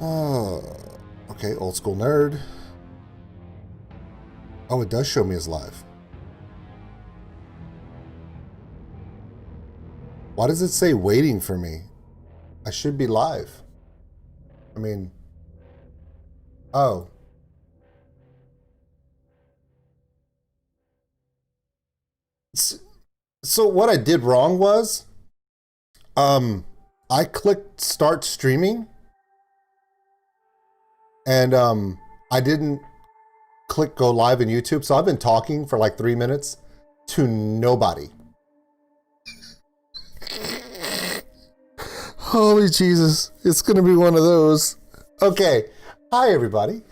Oh, okay, old school nerd. Oh, it does show me as live. Why does it say waiting for me? I should be live. I mean, oh. So what I did wrong was, I clicked start streaming and I didn't click go live in YouTube. So I've been talking for like 3 minutes to nobody. Holy Jesus, it's gonna be one of those. Okay, hi everybody.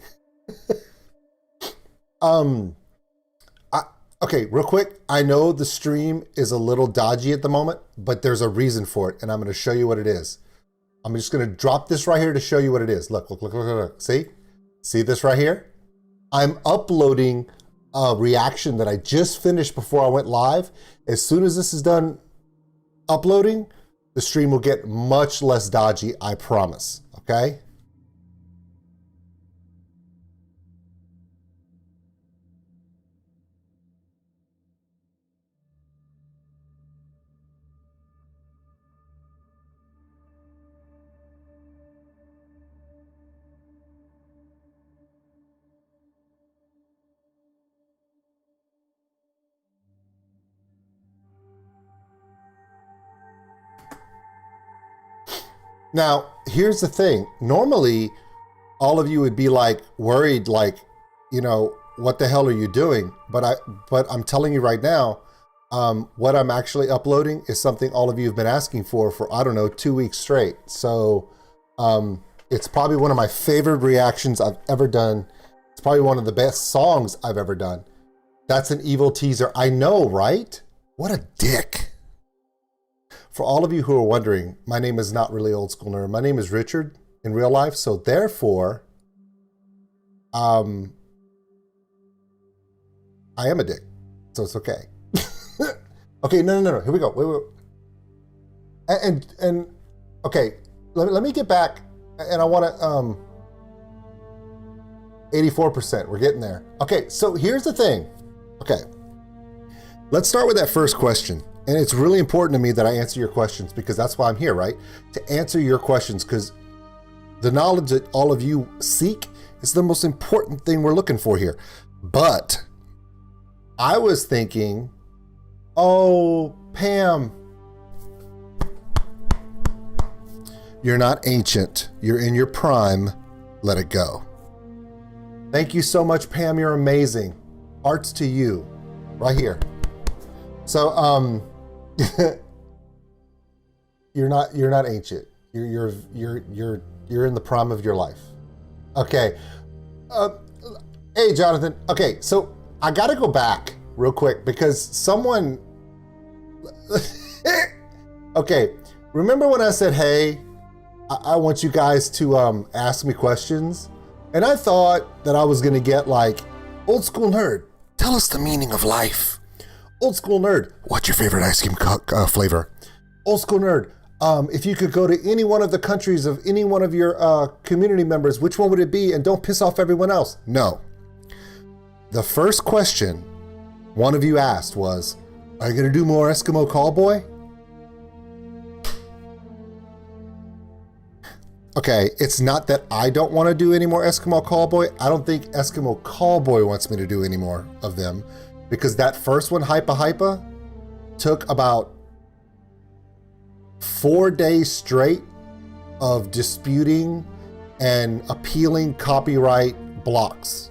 Okay, real quick, I know the stream is a little dodgy at the moment, but there's a reason for it, and I'm gonna show you what it is. I'm just gonna drop this right here to show you what it is. Look, look, look, look, look. See this right here? I'm uploading a reaction that I just finished before I went live. As soon as this is done uploading, the stream will get much less dodgy, I promise, okay? Now, here's the thing. Normally, all of you would be like worried, like, you know, what the hell are you doing? But I'm telling you right now, what I'm actually uploading is something all of you have been asking for, I don't know, 2 weeks straight. So it's probably one of my favorite reactions I've ever done. It's probably one of the best songs I've ever done. That's an evil teaser. I know, right? What a dick. For all of you who are wondering, my name is not really Old School Nerd. My name is Richard in real life. So therefore, I am a dick. So it's okay. Okay, no. Here we go. Wait. And okay, let me get back. And I want to 84%. We're getting there. Okay, so here's the thing. Okay, let's start with that first question. And it's really important to me that I answer your questions because that's why I'm here, right? To answer your questions, because the knowledge that all of you seek is the most important thing we're looking for here. But I was thinking, oh, Pam, you're not ancient. You're in your prime. Let it go. Thank you so much, Pam. You're amazing. Arts to you, right here. So, you're not ancient. You're in the prime of your life. Okay. Hey, Jonathan. Okay, so I got to go back real quick because someone. Okay, remember when I said, "Hey, I want you guys to ask me questions," and I thought that I was gonna get like, "Old School Nerd, tell us the meaning of life." Old School Nerd, what's your favorite ice cream flavor? Old School Nerd, if you could go to any one of the countries of any one of your community members, which one would it be? And don't piss off everyone else. No. The first question one of you asked was, are you going to do more Eskimo Callboy? Okay, it's not that I don't want to do any more Eskimo Callboy. I don't think Eskimo Callboy wants me to do any more of them. Because that first one, Hypa, took about 4 days straight of disputing and appealing copyright blocks.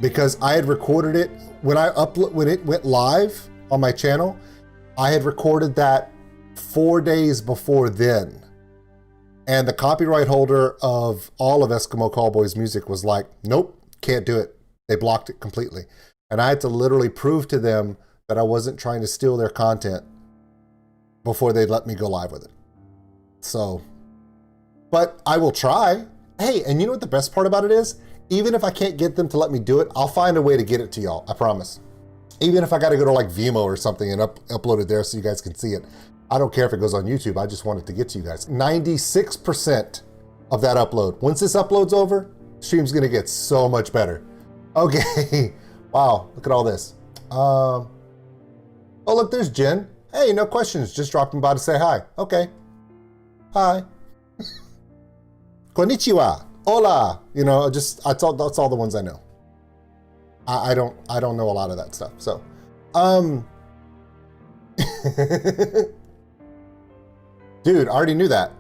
Because I had recorded it when it went live on my channel, I had recorded that 4 days before then. And the copyright holder of all of Eskimo Callboy's music was like, nope, can't do it. They blocked it completely. And I had to literally prove to them that I wasn't trying to steal their content before they'd let me go live with it. So, but I will try. Hey, and you know what the best part about it is? Even if I can't get them to let me do it, I'll find a way to get it to y'all, I promise. Even if I gotta go to like Vimeo or something and upload it there so you guys can see it. I don't care if it goes on YouTube, I just want it to get to you guys. 96% of that upload. Once this upload's over, stream's gonna get so much better. Okay, wow, look at all this. Oh, look, there's Jen. Hey, no questions, just dropping by to say hi. Okay, hi. Konnichiwa, hola. You know, that's all the ones I know. I don't know a lot of that stuff. So, dude, I already knew that.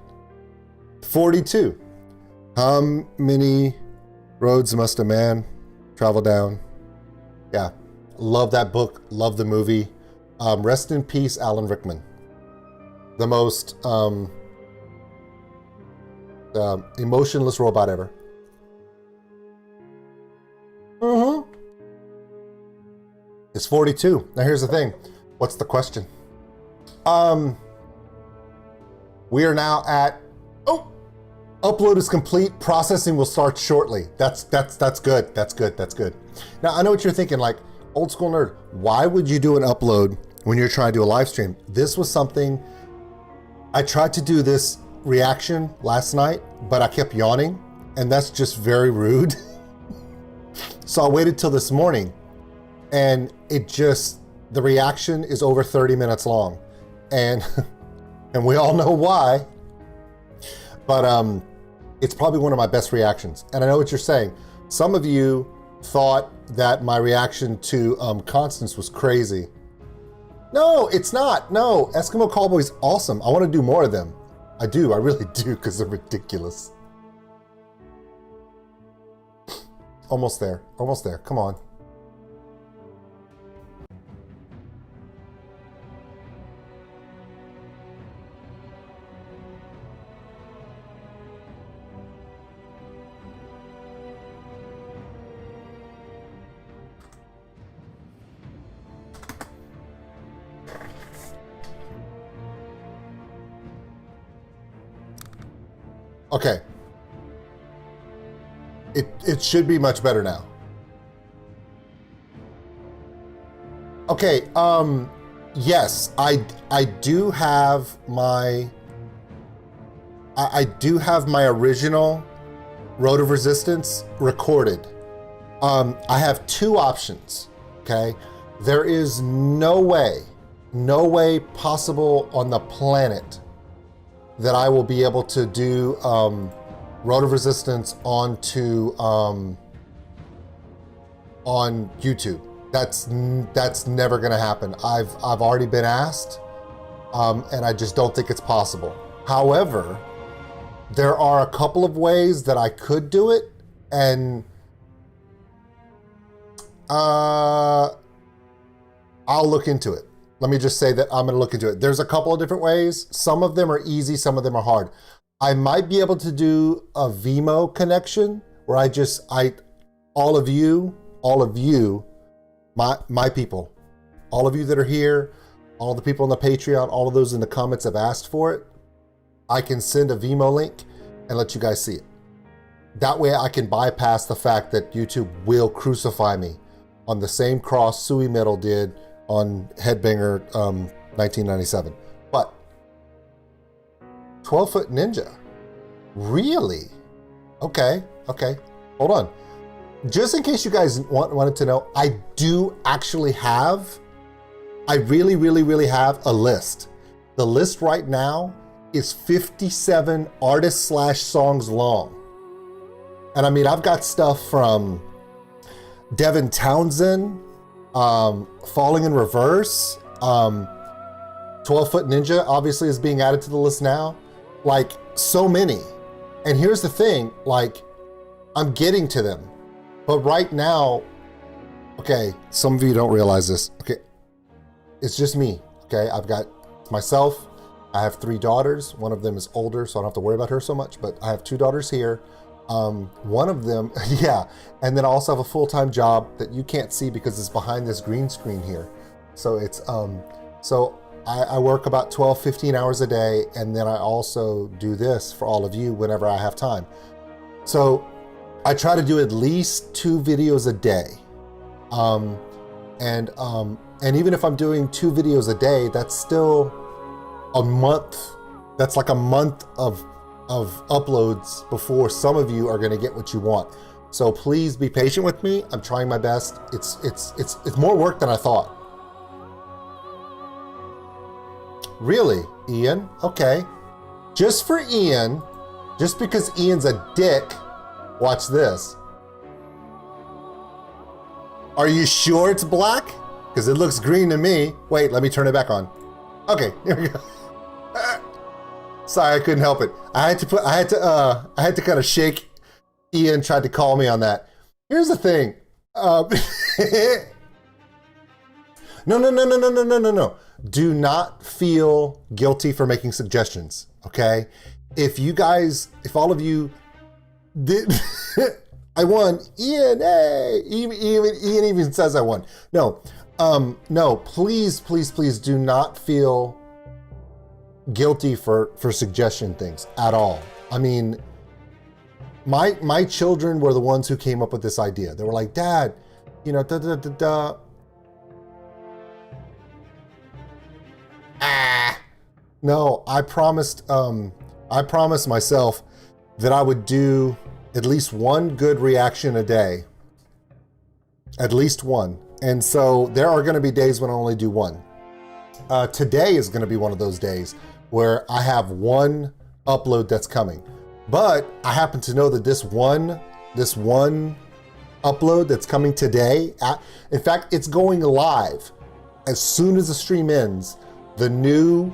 42. How many roads must a man travel down? Yeah, love that book. Love the movie. Rest in peace, Alan Rickman. The most emotionless robot ever. It's 42. Now here's the thing. What's the question? We are now at, upload is complete. Processing will start shortly. That's good. That's good. Now I know what you're thinking, like, Old School Nerd, why would you do an upload when you're trying to do a live stream? This was something, I tried to do this reaction last night, but I kept yawning, and that's just very rude. So I waited till this morning, and the reaction is over 30 minutes long, and and we all know why, but it's probably one of my best reactions. And I know what you're saying. Some of you thought that my reaction to Constance was crazy. No, it's not. No, Eskimo Callboy's awesome. I want to do more of them. I really do, because they're ridiculous. Almost there, come on. Okay. It should be much better now. Okay, yes, I do have my original Road of Resistance recorded. I have two options, okay? There is no way possible on the planet that I will be able to do Road of Resistance onto on YouTube. That's never gonna happen. I've already been asked, and I just don't think it's possible. However, there are a couple of ways that I could do it, and I'll look into it. Let me just say that I'm gonna look into it. There's a couple of different ways. Some of them are easy, some of them are hard. I might be able to do a Vimo connection where all of you, my people, all of you that are here, all the people on the Patreon, all of those in the comments have asked for it. I can send a Vimo link and let you guys see it. That way I can bypass the fact that YouTube will crucify me on the same cross Suey Metal did on Headbanger 1997. But 12-foot ninja, really? Okay, hold on. Just in case you guys wanted to know, I do actually have, I really have a list. The list right now is 57 artists/songs long. And I mean, I've got stuff from Devin Townsend, Falling in Reverse, 12-foot ninja obviously is being added to the list now. Like, so many. And here's the thing, like, I'm getting to them. But right now, okay, some of you don't realize this. Okay, it's just me, okay? I've got myself, I have 3 daughters. One of them is older, so I don't have to worry about her so much, but I have 2 daughters here. One of them, yeah, and then I also have a full-time job that you can't see because it's behind this green screen here. So it's, so I work about 12, 15 hours a day, and then I also do this for all of you whenever I have time. So I try to do at least 2 videos a day. And even if I'm doing 2 videos a day, that's still a month. That's like a month of of uploads before some of you are going to get what you want. So please be patient with me. I'm trying my best. It's more work than I thought. Really, Ian? Okay. Just for Ian, just because Ian's a dick, watch this. Are you sure it's black? Because it looks green to me. Wait, let me turn it back on. Okay, here we go. Sorry, I couldn't help it. I had to kind of shake. Ian tried to call me on that. Here's the thing. No. Do not feel guilty for making suggestions, okay? If all of you did, I won. Ian, hey! Ian even says I won. No, please do not feel guilty for suggestion things at all. I mean, my children were the ones who came up with this idea. They were like, Dad, No, I promised myself that I would do at least one good reaction a day. At least one. And so there are going to be days when I only do one. Today is going to be one of those days where I have one upload that's coming. But I happen to know that this one upload that's coming today, in fact, it's going live as soon as the stream ends. The new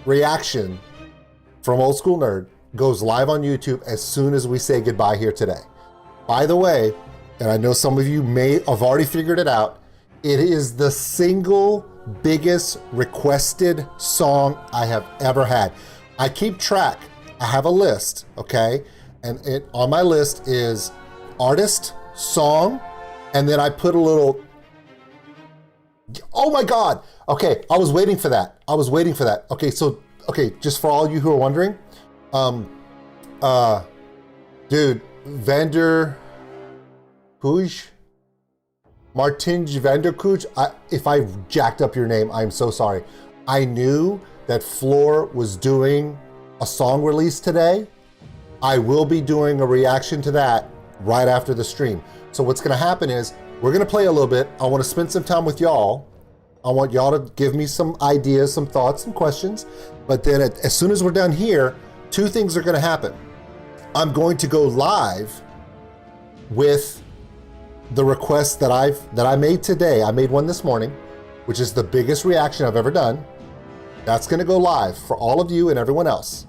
reaction from Old School Nerd goes live on YouTube as soon as we say goodbye here today. By the way, and I know some of you may have already figured it out, it is the single biggest requested song I have ever had. I keep track. I have a list, okay? And on my list is artist, song, and then I put a little, oh my God. Okay, I was waiting for that. Okay, just for all you who are wondering, dude, Martinj Vanderkooj, if I jacked up your name, I'm so sorry. I knew that Floor was doing a song release today. I will be doing a reaction to that right after the stream. So what's gonna happen is, we're gonna play a little bit. I wanna spend some time with y'all. I want y'all to give me some ideas, some thoughts, some questions. But then as soon as we're done here, two things are gonna happen. I'm going to go live with the request that I made today. I made one this morning, which is the biggest reaction I've ever done. That's gonna go live for all of you and everyone else.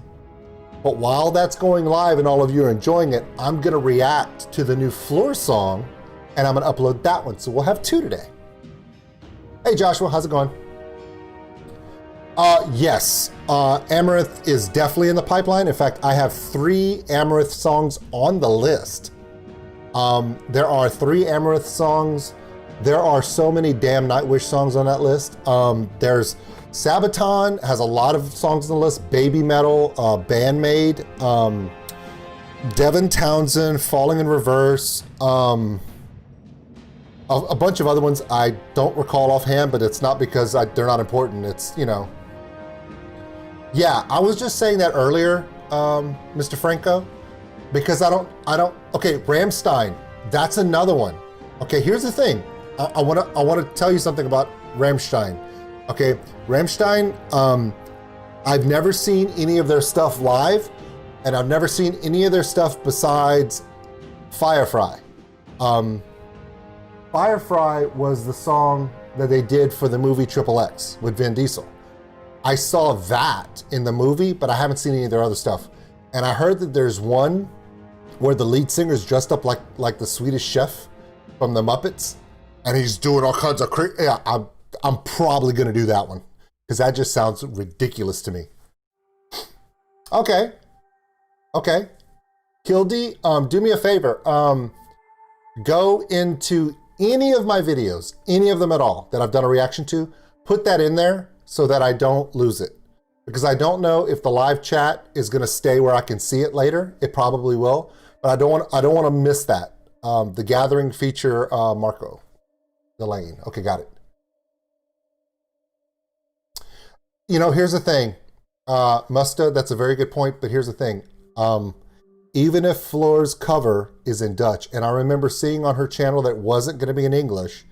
But while that's going live and all of you are enjoying it, I'm gonna react to the new Floor song and I'm gonna upload that one. So we'll have two today. Hey Joshua, how's it going? Yes, Amaranth is definitely in the pipeline. In fact, I have 3 Amaranth songs on the list. There are 3 Amaranth songs. There are so many damn Nightwish songs on that list. There's Sabaton has a lot of songs on the list. Baby Metal, Bandmade, Devin Townsend, Falling in Reverse, a bunch of other ones I don't recall offhand, but it's not because they're not important. It's, yeah, I was just saying that earlier, Mr. Franco, because I don't, okay, Rammstein, that's another one. Okay, here's the thing. I wanna tell you something about Rammstein. Okay, Rammstein, I've never seen any of their stuff live, and I've never seen any of their stuff besides Firefly. Firefly was the song that they did for the movie Triple X with Vin Diesel. I saw that in the movie, but I haven't seen any of their other stuff. And I heard that there's one where the lead singer is dressed up like the Swedish chef from the Muppets, and he's doing all kinds of crazy. Yeah, I'm probably gonna do that one because that just sounds ridiculous to me. Okay. Kildy, do me a favor. Go into any of my videos, any of them at all that I've done a reaction to, put that in there so that I don't lose it. Because I don't know if the live chat is gonna stay where I can see it later. It probably will, but I don't want to miss that. The Gathering feature, Marco Delane. Okay, got it. Here's the thing. Musta, that's a very good point, but here's the thing. Even if Floor's cover is in Dutch, and I remember seeing on her channel that it wasn't going to be in English,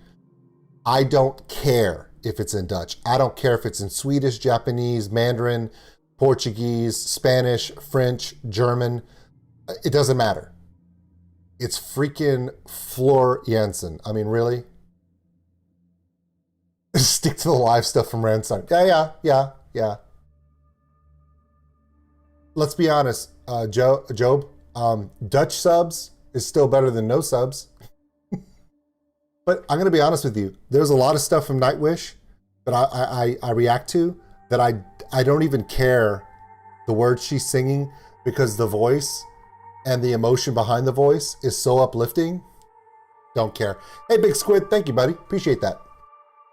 I don't care if it's in Dutch. I don't care if it's in Swedish, Japanese, Mandarin, Portuguese, Spanish, French, German. It doesn't matter. It's freaking Floor Jensen. I mean, really? Stick to the live stuff from Ransone. Yeah. Let's be honest, Job. Dutch subs is still better than no subs. But I'm going to be honest with you. There's a lot of stuff from Nightwish that I react to that I don't even care the words she's singing because the voice and the emotion behind the voice is so uplifting. Don't care. Hey, Big Squid. Thank you, buddy. Appreciate that.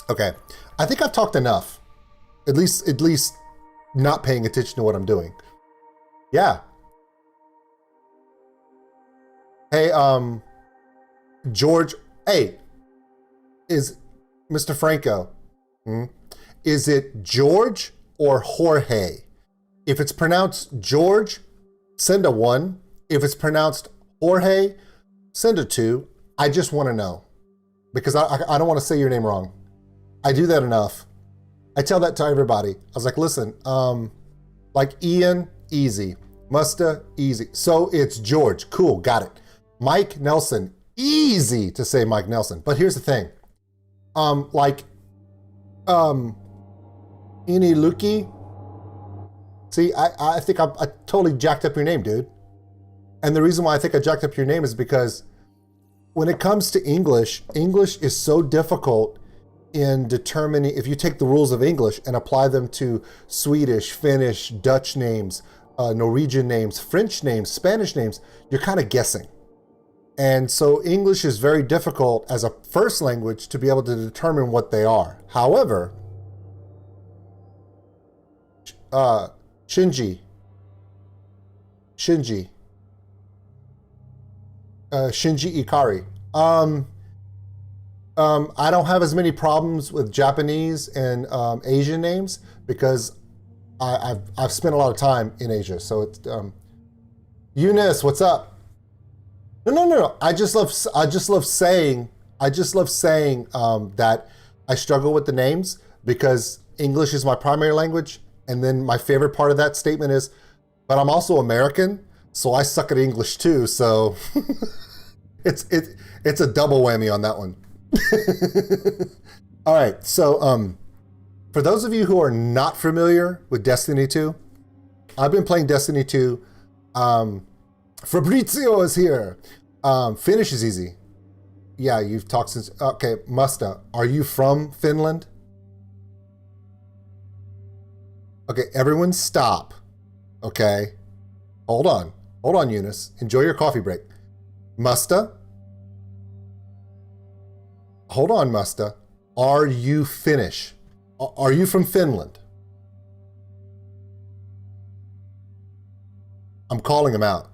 Okay. I think I've talked enough. At least not paying attention to what I'm doing. Yeah. Hey, George. Hey, is Mr. Franco, is it George or Jorge? If it's pronounced George, send a 1. If it's pronounced Jorge, send a 2. I just want to know because I don't want to say your name wrong. I do that enough. I tell that to everybody. I was like, listen, like Ian, easy. Musta, easy. So it's George. Cool, got it. Mike Nelson, easy to say Mike Nelson. But here's the thing. Iniluki. See, I think I totally jacked up your name, dude. And the reason why I think I jacked up your name is because when it comes to English, English is so difficult in determining, if you take the rules of English and apply them to Swedish, Finnish, Dutch names, Norwegian names, French names, Spanish names, you're kind of guessing. And so English is very difficult as a first language to be able to determine what they are. However, Shinji Ikari. I don't have as many problems with Japanese and Asian names because I've spent a lot of time in Asia. So it's Eunice, what's up? No. I just love saying that I struggle with the names because English is my primary language, and then my favorite part of that statement is, but I'm also American, so I suck at English too. So it's a double whammy on that one. All right, so for those of you who are not familiar with Destiny 2, I've been playing Destiny 2. Fabrizio is here. Finnish is easy. Yeah, you've talked since. Okay, Musta, are you from Finland? Okay, everyone stop. Okay, hold on, Eunice. Enjoy your coffee break. Musta. Hold on, Musta. Are you Finnish? Are you from Finland? I'm calling him out.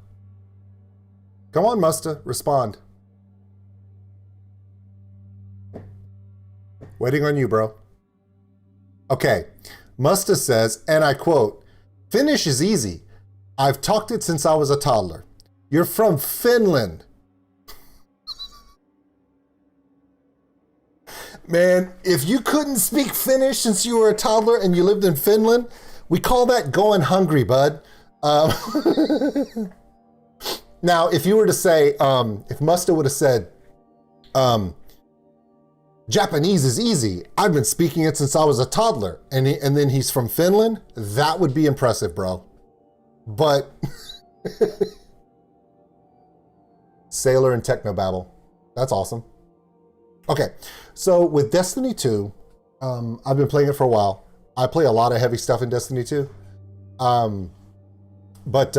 Come on, Musta, respond. Waiting on you, bro. Okay, Musta says, and I quote, Finnish is easy. I've talked it since I was a toddler. You're from Finland. Man, if you couldn't speak Finnish since you were a toddler and you lived in Finland, we call that going hungry, bud. Now, if you were to say, if Musta would have said, Japanese is easy. I've been speaking it since I was a toddler. And then he's from Finland. That would be impressive, bro. But Sailor and Technobabble. That's awesome. Okay, so with Destiny 2, I've been playing it for a while. I play a lot of heavy stuff in Destiny 2. But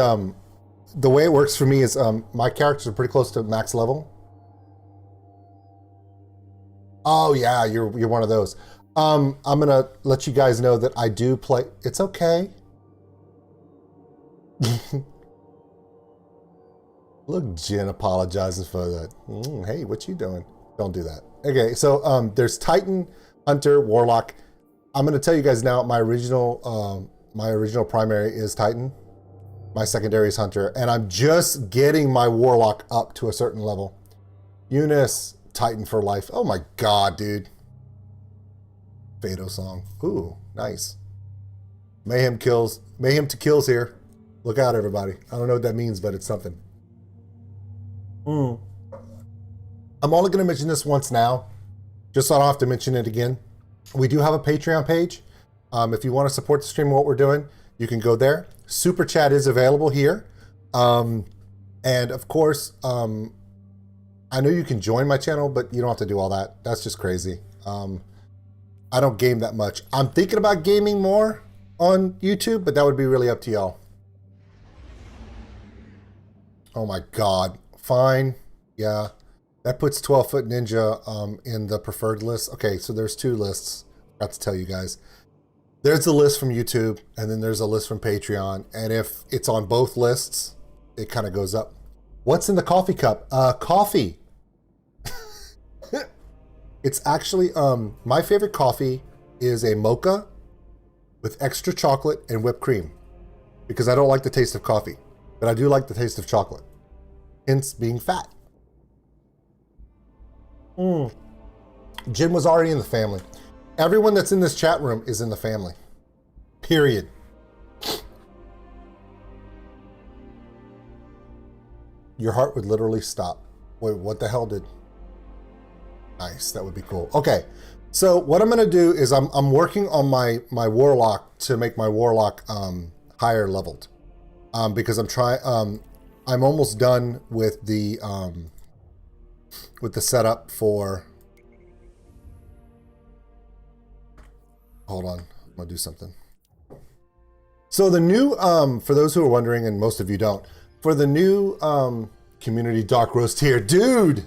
the way it works for me is my characters are pretty close to max level. Oh yeah, you're one of those. I'm gonna let you guys know that I do play. It's okay. Look, Jen apologizing for that. Hey, what you doing? Don't do that. Okay, so there's Titan, Hunter, Warlock. I'm gonna tell you guys now my original My original primary is Titan. My secondary is Hunter. And I'm just getting my Warlock up to a certain level. Eunice, Titan for life. Oh my God, dude. Fado song. Ooh, nice. Mayhem to kills here. Look out, everybody. I don't know what that means, but it's something. I'm only going to mention this once now, just so I don't have to mention it again. We do have a Patreon page. If you want to support the stream and what we're doing, you can go there. Super Chat is available here. And of course, I know you can join my channel, but you don't have to do all that. That's just crazy. I don't game that much. I'm thinking about gaming more on YouTube, but that would be really up to y'all. Oh my God. Fine. Yeah. That puts 12-Foot Ninja in the preferred list. Okay, so there's two lists. I forgot to tell you guys. There's a list from YouTube, and then there's a list from Patreon. And if it's on both lists, it kind of goes up. What's in the coffee cup? Coffee. It's actually, my favorite coffee is a mocha with extra chocolate and whipped cream, because I don't like the taste of coffee, but I do like the taste of chocolate, hence being fat. Jim was already in the family. Everyone that's in this chat room is in the family. Period. Your heart would literally stop. Wait, what the hell did... Nice, that would be cool. Okay, so what I'm gonna do is I'm working on my Warlock to make my Warlock higher leveled. Because I'm almost done with the setup for... Hold on, I'm gonna do something. So the new, for those who are wondering, and most of you don't, for the new community dark roast here, dude!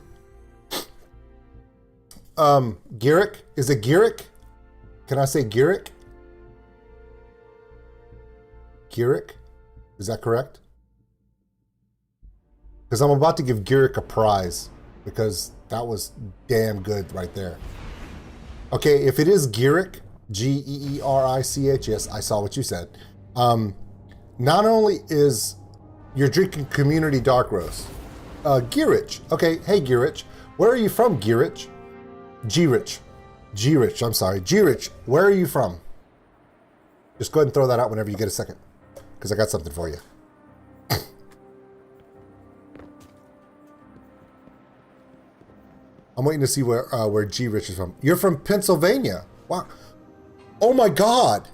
Garrick, is it Garrick? Can I say Garrick? Garrick? Is that correct? Because I'm about to give Garrick a prize, because that was damn good right there. Okay, if it is Garrick, G-E-E-R-I-C-H, yes, I saw what you said. Not only is you're drinking community dark roast, Gearich. Okay, hey Gearich, where are you from, Gearich? G-Rich, I'm sorry. G-Rich, where are you from? Just go ahead and throw that out whenever you get a second, because I got something for you. I'm waiting to see where G-Rich is from. You're from Pennsylvania. Wow. Oh my God.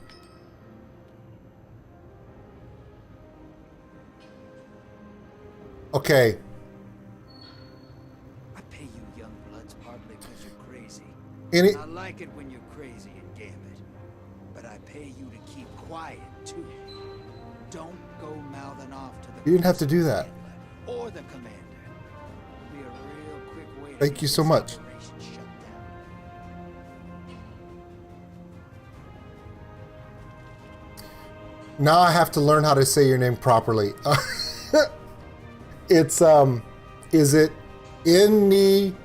Okay. I pay you young bloods partly because you're crazy. I like it when you're crazy and Gambit. But I pay you to keep quiet too. Don't go mouthing off to the... You didn't have to do that. Or the commander. It'll be a real quick way to Thank you so much. Now I have to learn how to say your name properly. It's is it Luki?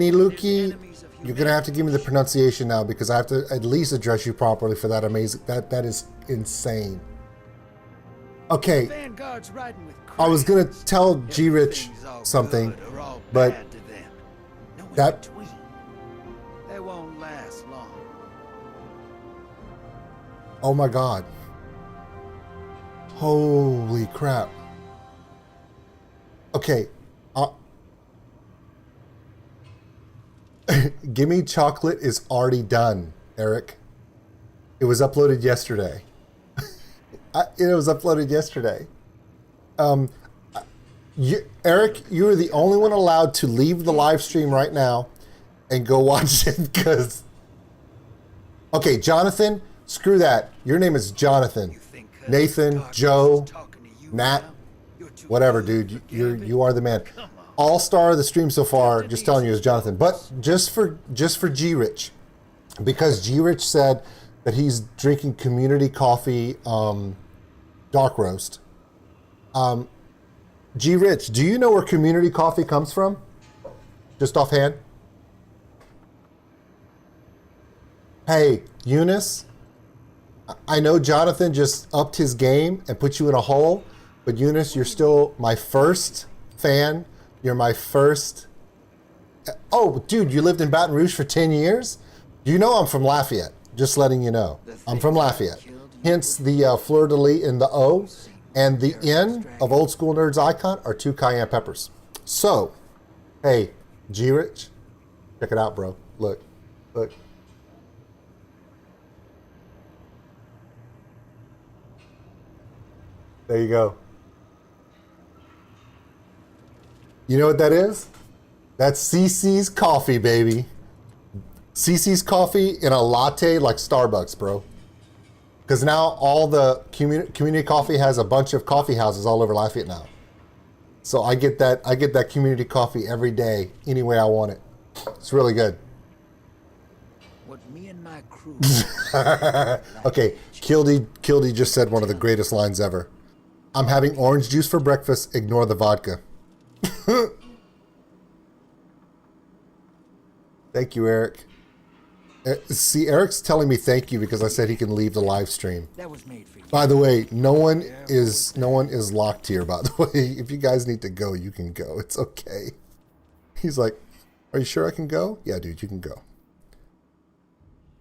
Luki? You're gonna have to give me the pronunciation now, because I have to at least address you properly for that amazing. That is insane. Okay, I was gonna tell G-Rich something, but that. They won't last long. Oh my God. Holy crap. Okay. Gimme Chocolate is already done, Eric. It was uploaded yesterday. Eric, you are the only one allowed to leave the live stream right now and go watch it, because... Okay, Jonathan, screw that. Your name is Jonathan. Nathan, Joe, Nat, whatever, dude. You are the man. All-star of the stream so far, just telling you, is Jonathan. But just for G-Rich, because G-Rich said that he's drinking community coffee dark roast. G-Rich, do you know where community coffee comes from? Just offhand? Hey, Eunice, I know Jonathan just upped his game and put you in a hole, but Eunice, you're still my first fan. You're my first. Oh, dude, you lived in Baton Rouge for 10 years? You know I'm from Lafayette, just letting you know. I'm from Lafayette. Hence the fleur-de-lis in the O and the N of Old School Nerd's icon are 2 cayenne peppers. So, hey, G-Rich, check it out, bro. Look. There you go. You know what that is? That's CC's coffee, baby. CC's coffee in a latte like Starbucks, bro. Because now all the community coffee has a bunch of coffee houses all over Lafayette now. So I get that community coffee every day, any way I want it. It's really good. What me and my crew. Okay, Kildy just said one of the greatest lines ever. I'm having orange juice for breakfast. Ignore the vodka. Thank you, Eric. See, Eric's telling me thank you because I said he can leave the live stream. That was made for you. By the way, no one is locked here, by the way. If you guys need to go, you can go. It's okay. He's like, are you sure I can go? Yeah, dude, you can go.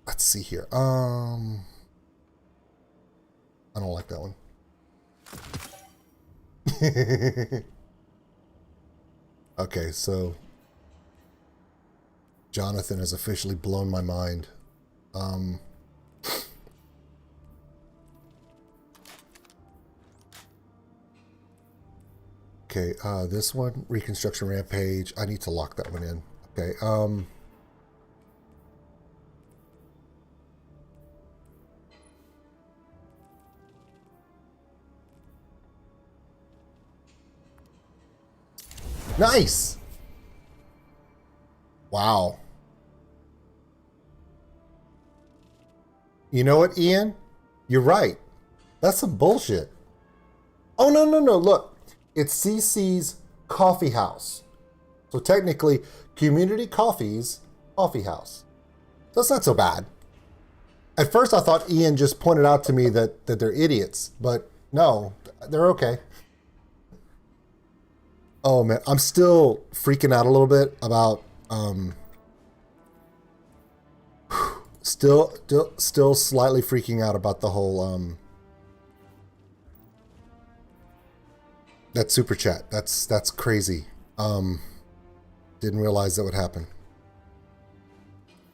Let's see here. I don't like that one. Okay, so Jonathan has officially blown my mind. Okay, this one, Reconstruction Rampage. I need to lock that one in. Okay, nice! Wow. You know what, Ian? You're right. That's some bullshit. Oh, no. Look, it's CC's Coffee House. So technically, Community Coffee's Coffee House. So that's not so bad. At first, I thought Ian just pointed out to me that they're idiots. But no, they're okay. Oh, man. I'm still freaking out a little bit about... Still slightly freaking out about the whole that super chat. That's crazy. Didn't realize that would happen.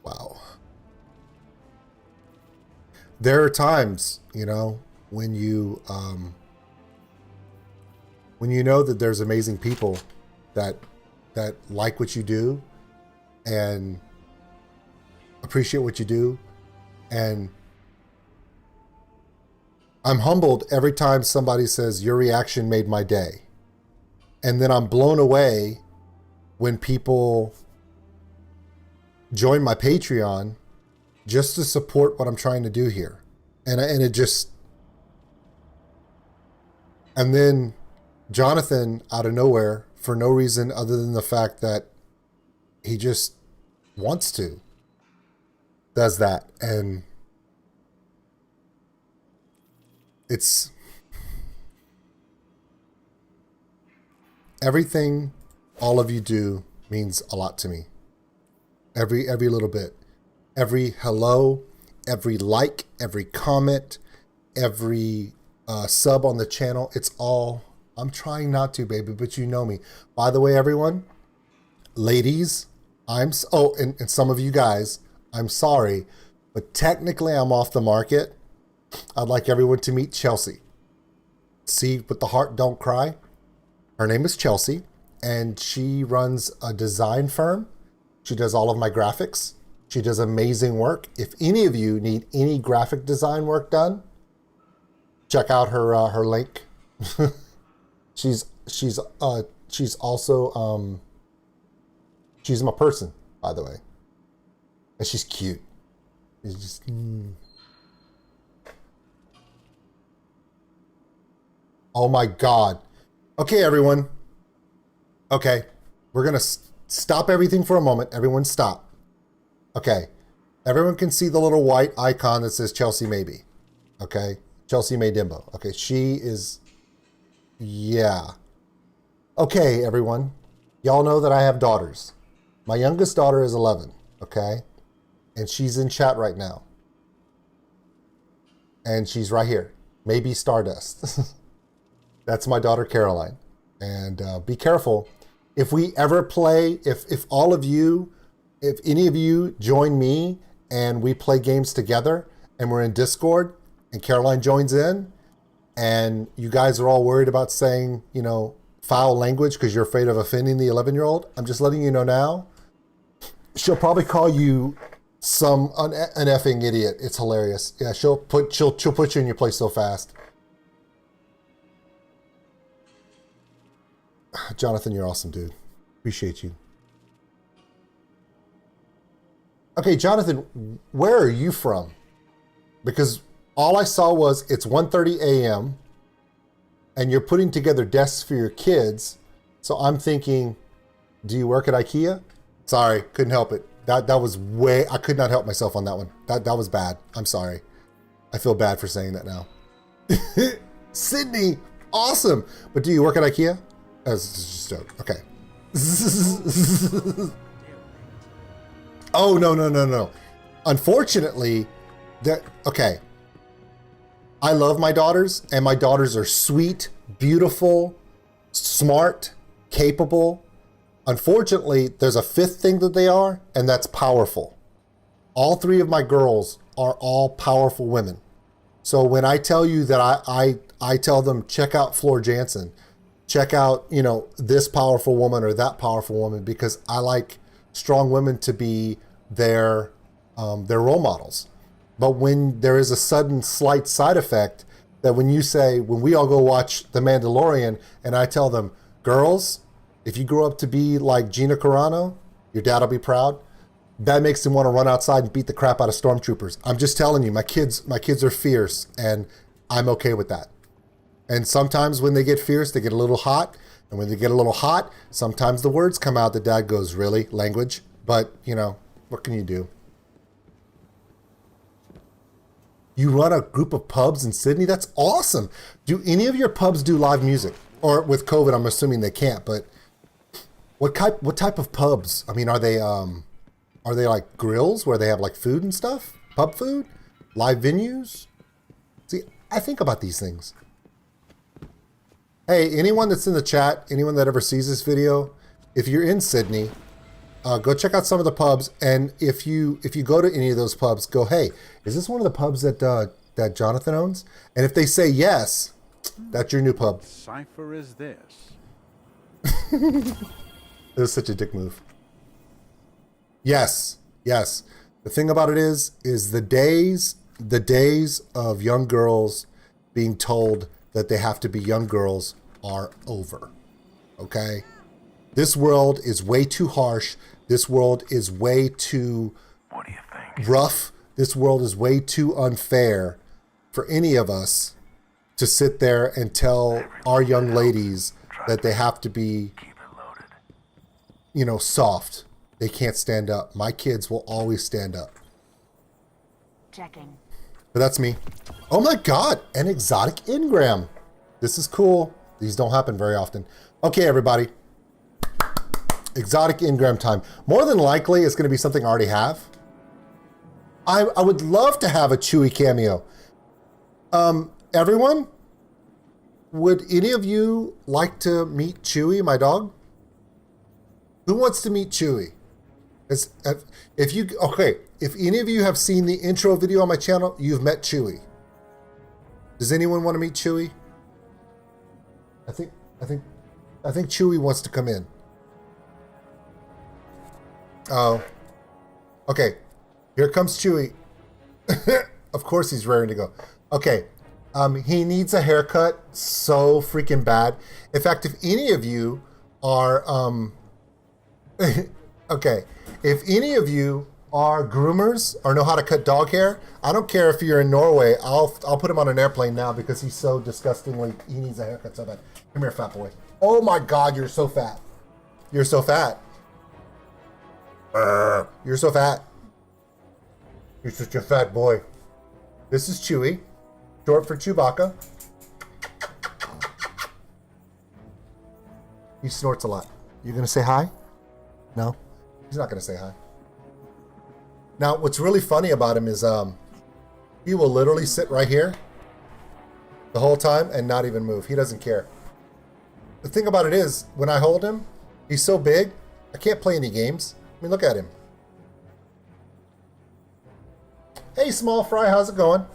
Wow. There are times, you know, when you know that there's amazing people that like what you do and appreciate what you do, and I'm humbled every time somebody says your reaction made my day, and then I'm blown away when people join my Patreon just to support what I'm trying to do here, and then Jonathan out of nowhere, for no reason other than the fact that he just wants to, does that, and it's everything all of you do means a lot to me. Every little bit, every hello, every like, every comment, every sub on the channel. It's all, I'm trying not to, baby, but you know me. By the way, everyone, ladies, and some of you guys, I'm sorry, but technically I'm off the market. I'd like everyone to meet Chelsea. See, with the heart, don't cry. Her name is Chelsea, and she runs a design firm. She does all of my graphics. She does amazing work. If any of you need any graphic design work done, check out her link. She's also she's my person, by the way. And she's cute. It's just... Oh my God. Okay, everyone. Okay. We're going to stop everything for a moment. Everyone stop. Okay. Everyone can see the little white icon that says Chelsea Maybe. Okay? Chelsea May Dimbo. Okay, she is... Yeah. Okay, everyone. Y'all know that I have daughters. My youngest daughter is 11, okay? And she's in chat right now. And she's right here. Maybe Stardust. That's my daughter, Caroline. And be careful. If we ever play, if all of you, if any of you join me and we play games together and we're in Discord and Caroline joins in and you guys are all worried about saying, you know, foul language because you're afraid of offending the 11-year-old, I'm just letting you know now, she'll probably call you an effing idiot. It's hilarious. Yeah, she'll put you in your place so fast. Jonathan, you're awesome, dude. Appreciate you. Okay, Jonathan, where are you from? Because all I saw was it's 1:30 a.m. and you're putting together desks for your kids. So I'm thinking, do you work at IKEA? Sorry, couldn't help it. That was I could not help myself on that one. That was bad. I'm sorry. I feel bad for saying that now. Sydney, awesome. But do you work at IKEA? That's just a joke. Okay. Oh, no. Unfortunately, okay. I love my daughters, and my daughters are sweet, beautiful, smart, capable. Unfortunately, there's a fifth thing that they are, and that's powerful. All three of my girls are all powerful women. So when I tell you that I tell them, check out Floor Jansen, check out, you know, this powerful woman or that powerful woman, because I like strong women to be their role models. But when there is a sudden slight side effect that when we all go watch The Mandalorian and I tell them, girls, if you grow up to be like Gina Carano, your dad will be proud. That makes them want to run outside and beat the crap out of stormtroopers. I'm just telling you, my kids are fierce and I'm okay with that. And sometimes when they get fierce, they get a little hot. And when they get a little hot, sometimes the words come out that dad goes, really? Language? But, you know, what can you do? You run a group of pubs in Sydney? That's awesome. Do any of your pubs do live music? Or with COVID, I'm assuming they can't, but what type of pubs? I mean, are they like grills where they have like food and stuff? Pub food? Live venues? See, I think about these things. Hey, anyone that's in the chat, anyone that ever sees this video, if you're in Sydney, go check out some of the pubs. And if you go to any of those pubs, go, hey, is this one of the pubs that Jonathan owns? And if they say yes, that's your new pub. What cipher is this? It was such a dick move. Yes. The thing about it is the days of young girls being told that they have to be young girls are over. Okay? This world is way too harsh. This world is way too rough. This world is way too unfair for any of us to sit there and tell our young ladies that they have to be, you know, soft. They can't stand up. My kids will always stand up. Checking. But that's me. Oh my God, an exotic engram. This is cool. These don't happen very often. Okay, everybody. Exotic engram time. More than likely, it's going to be something I already have. I would love to have a Chewie cameo. Everyone, would any of you like to meet Chewie, my dog? Who wants to meet Chewie? If any of you have seen the intro video on my channel, you've met Chewie. Does anyone want to meet Chewie? I think Chewie wants to come in. Oh. Okay. Here comes Chewie. Of course he's raring to go. Okay. He needs a haircut so freaking bad. In fact, if any of you are okay. If any of you are groomers or know how to cut dog hair, I don't care if you're in Norway. I'll put him on an airplane now because he's so disgustingly, he needs a haircut so bad. Come here, fat boy. Oh my God, you're so fat. You're so fat. You're so fat. You're such a fat boy. This is Chewie, short for Chewbacca. He snorts a lot. You gonna say hi? No? He's not gonna say hi. Now, what's really funny about him is he will literally sit right here the whole time and not even move. He doesn't care. The thing about it is, when I hold him, he's so big, I can't play any games. I mean, look at him. Hey, small fry, how's it going?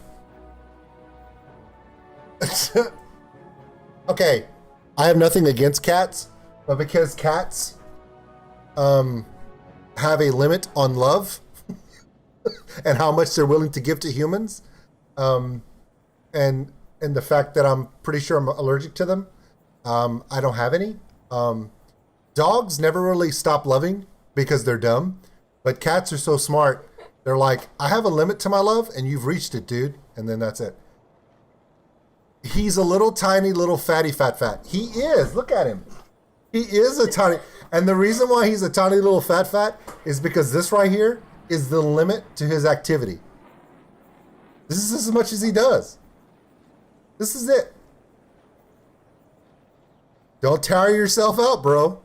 Okay, I have nothing against cats, but because cats have a limit on love and how much they're willing to give to humans, and the fact that I'm pretty sure I'm allergic to them, I don't have any. Dogs never really stop loving because they're dumb, but cats are so smart. They're like, I have a limit to my love, and you've reached it, dude. And then that's it. He's a little tiny, little fatty, fat. He is. Look at him. He is a tiny. And the reason why he's a tiny, little fat is because this right here is the limit to his activity. This is as much as he does. This is it. Don't tire yourself out, bro.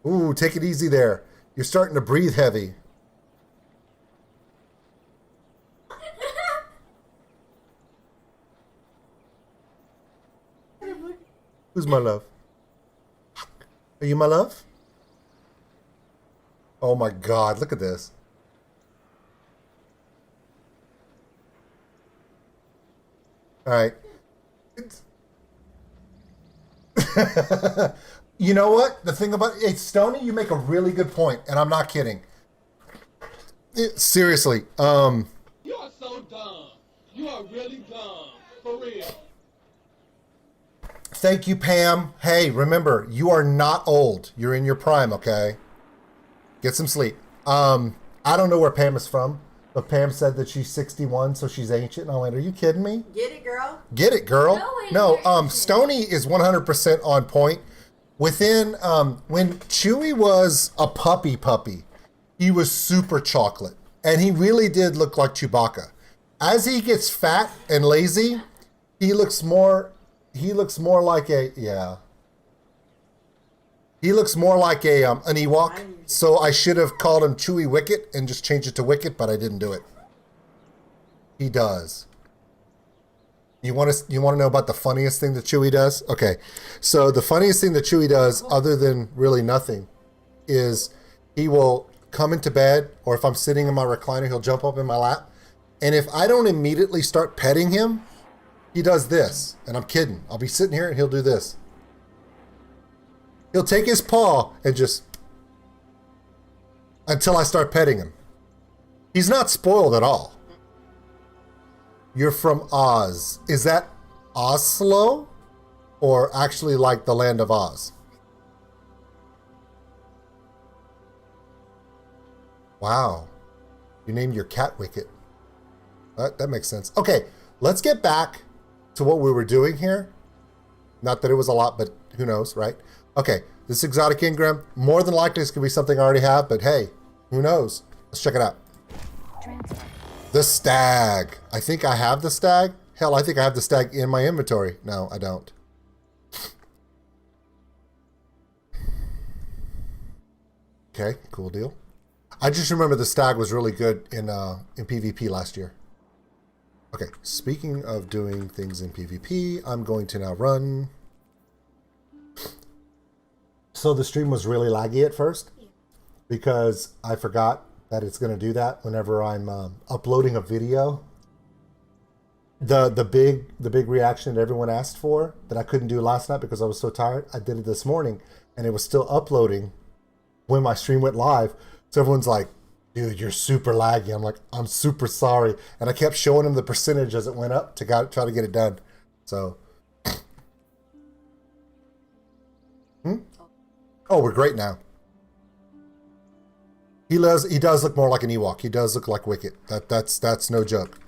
Ooh, take it easy there. You're starting to breathe heavy. Who's my love? Are you my love? Oh my God, look at this. All right. You know what? The thing about it, Stoney, you make a really good point, and I'm not kidding. Seriously. You are so dumb. You are really dumb. For real. Thank you, Pam. Hey, remember, you are not old. You're in your prime, okay? Get some sleep. I don't know where Pam is from, but Pam said that she's 61, so she's ancient. And I went, are you kidding me? Get it, girl? Get it, girl. No, Stoney is 100% on point. Within, when Chewie was a puppy, he was super chocolate. And he really did look like Chewbacca. As he gets fat and lazy, he looks more like a, yeah. He looks more like a an Ewok. So I should have called him Chewie Wicket and just changed it to Wicket, but I didn't do it. He does. You want to know about the funniest thing that Chewie does? Okay. So the funniest thing that Chewie does, other than really nothing, is he will come into bed, or if I'm sitting in my recliner, he'll jump up in my lap. And if I don't immediately start petting him, he does this. And I'm kidding. I'll be sitting here and he'll do this. He'll take his paw and just, until I start petting him. He's not spoiled at all. You're from Oz. Is that Oslo? Or actually like the land of Oz? Wow. You named your cat Wicket. That makes sense. Okay, let's get back to what we were doing here. Not that it was a lot, but who knows, right? Okay, this exotic engram, more than likely this could be something I already have, but hey, who knows? Let's check it out. The stag. I think I have the stag. Hell, I think I have the stag in my inventory. No, I don't. Okay, cool deal. I just remember the stag was really good in PvP last year. Okay, speaking of doing things in PvP, I'm going to now run. So the stream was really laggy at first because I forgot that it's going to do that whenever I'm uploading a video. The big reaction that everyone asked for that I couldn't do last night because I was so tired, I did it this morning and it was still uploading when my stream went live. So everyone's like, dude, you're super laggy. I'm like, I'm super sorry. And I kept showing him the percentage as it went up to try to get it done. So. Oh, we're great now. He does look more like an Ewok. He does look like Wicket. That's no joke.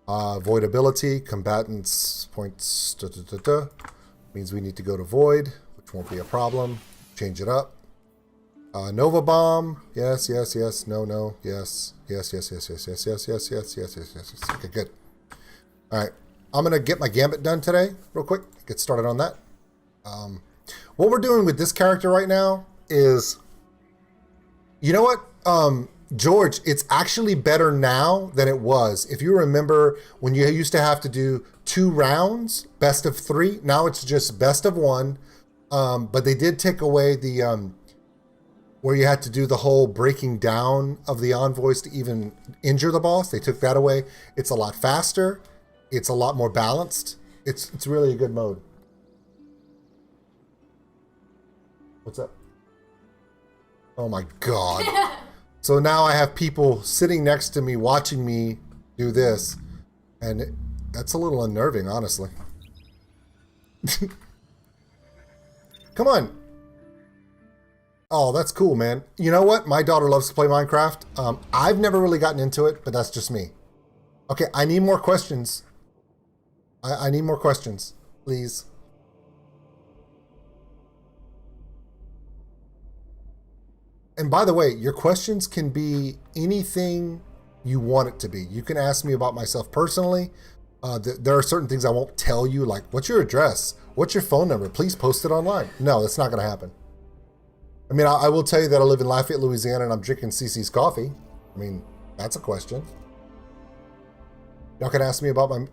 Voidability, combatants points, means we need to go to void, which won't be a problem. Change it up. Nova Bomb. Yes, yes, yes. No, no. Yes. Yes, yes, yes, yes, yes, yes, yes, yes, yes, yes, yes, yes. Okay, good. All right. I'm going to get my gambit done today real quick. Get started on that. What we're doing with this character right now is, you know what, George, it's actually better now than it was. If you remember when you used to have to do 2 rounds, best of 3, now it's just best of 1. But they did take away the, where you had to do the whole breaking down of the envoys to even injure the boss. They took that away. It's a lot faster. It's a lot more balanced. It's really a good mode. What's up? Oh my God. So now I have people sitting next to me watching me do this. And that's a little unnerving, honestly. Come on. Oh, that's cool, man. You know what? My daughter loves to play Minecraft. I've never really gotten into it, but that's just me. Okay, I need more questions. I need more questions, please. And by the way, your questions can be anything you want it to be. You can ask me about myself personally. There are certain things I won't tell you, like, what's your address? What's your phone number? Please post it online. No, that's not going to happen. I mean, I will tell you that I live in Lafayette, Louisiana, and I'm drinking CC's coffee. I mean, that's a question. Y'all can ask me about my...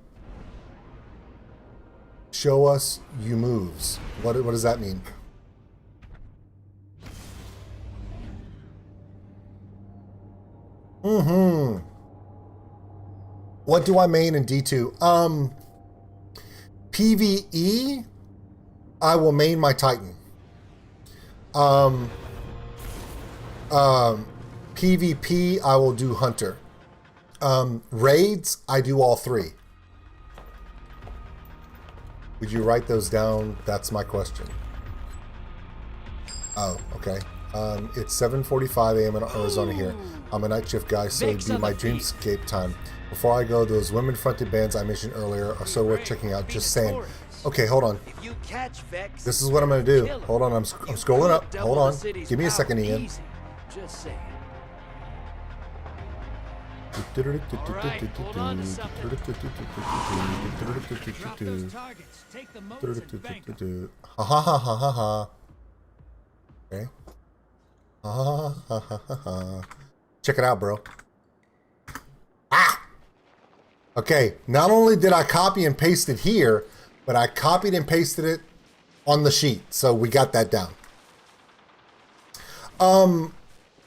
Show us you moves. What does that mean? What do I main in D2? PvE, I will main my Titan. PvP, I will do Hunter. Raids, I do all 3. Would you write those down? That's my question. Oh, okay. It's 7:45 a.m. in Arizona here. I'm a night shift guy, so it'd be my dreamscape time. Before I go, those women-fronted bands I mentioned earlier are so worth checking out. Just saying. Okay, hold on. This is what I'm going to do. Hold on, I'm scrolling up. Hold on. Give me a second, Ian. Just saying. Alright, hold on to something. Drop those targets. Take the moats and bank them. Ha ha ha ha ha ha. Okay. Ha ha ha ha ha ha. Check it out, bro. Ah! Okay, not only did I copy and paste it here, but I copied and pasted it on the sheet. So we got that down.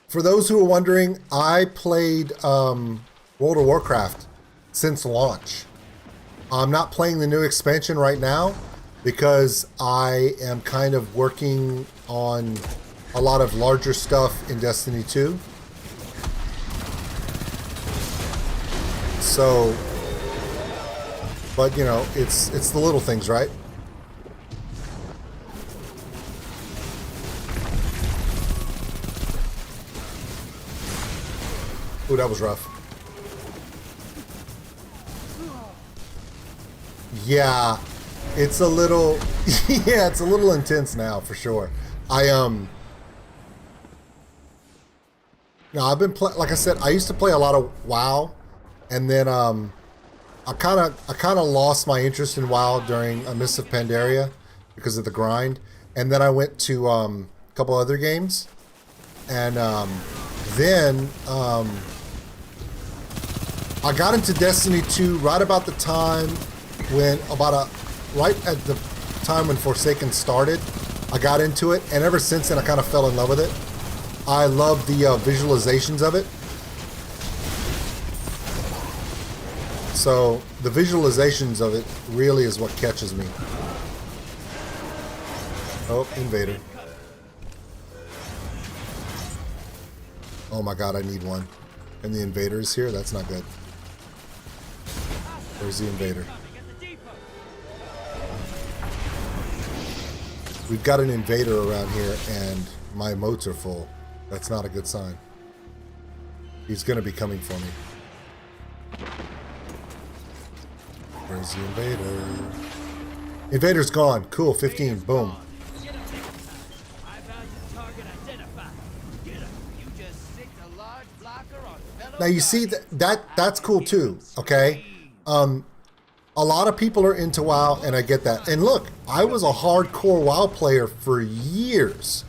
For those who are wondering, I played World of Warcraft since launch. I'm not playing the new expansion right now because I am kind of working on a lot of larger stuff in Destiny 2. So, but you know, it's the little things, right? Ooh, that was rough. Yeah, it's a little, yeah, it's a little intense now for sure. No, I've been like I said, I used to play a lot of WoW, and then I kind of lost my interest in WoW during Mists of Pandaria because of the grind, and then I went to a couple other games, and then I got into Destiny 2 right about the time when right at the time when Forsaken started. I got into it, and ever since then I kind of fell in love with it. I love the visualizations of it. So the visualizations of it really is what catches me. Oh, invader. Oh my god, I need one. And the invader is here? That's not good. Where's the invader? We've got an invader around here and my moats are full. That's not a good sign. He's gonna be coming for me. Where's the invader? Invader's gone. Cool, 15. Boom. Now you see that's cool too, okay? A lot of people are into WoW, and I get that. And look, I was a hardcore WoW player for years.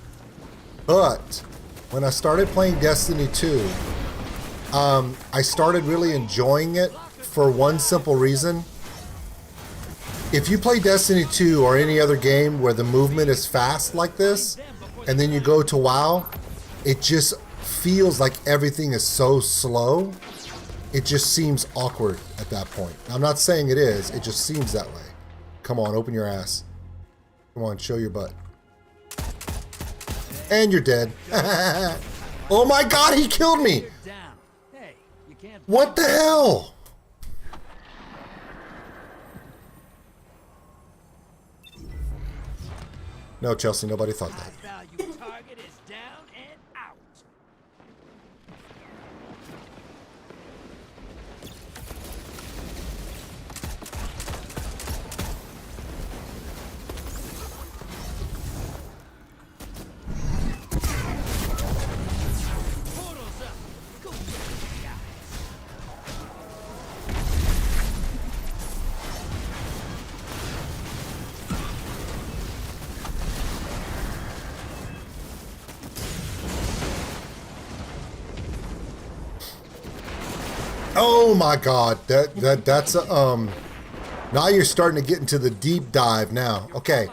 But when I started playing Destiny 2, I started really enjoying it for one simple reason. If you play Destiny 2 or any other game where the movement is fast like this, and then you go to WoW, it just feels like everything is so slow. It just seems awkward at that point. I'm not saying it is, it just seems that way. Come on, open your ass. Come on, show your butt. And you're dead. Oh my god, he killed me! What the hell? No, Chelsea, nobody thought that. Value target is down and out. Portals up. Go get these guys. Oh my god, that's now you're starting to get into the deep dive now. Okay.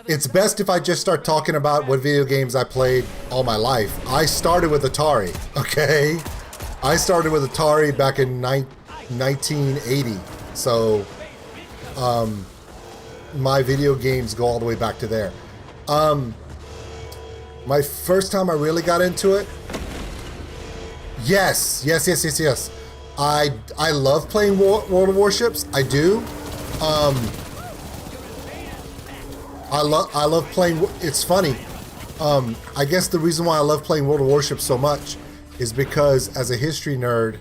It's best if I just start talking about what video games I played all my life. I started with Atari, okay? I started with Atari back in 1980. So my video games go all the way back to there. My first time I really got into it, yes. I love playing World of Warships. I do. I love playing. It's funny. I guess the reason why I love playing World of Warships so much is because as a history nerd,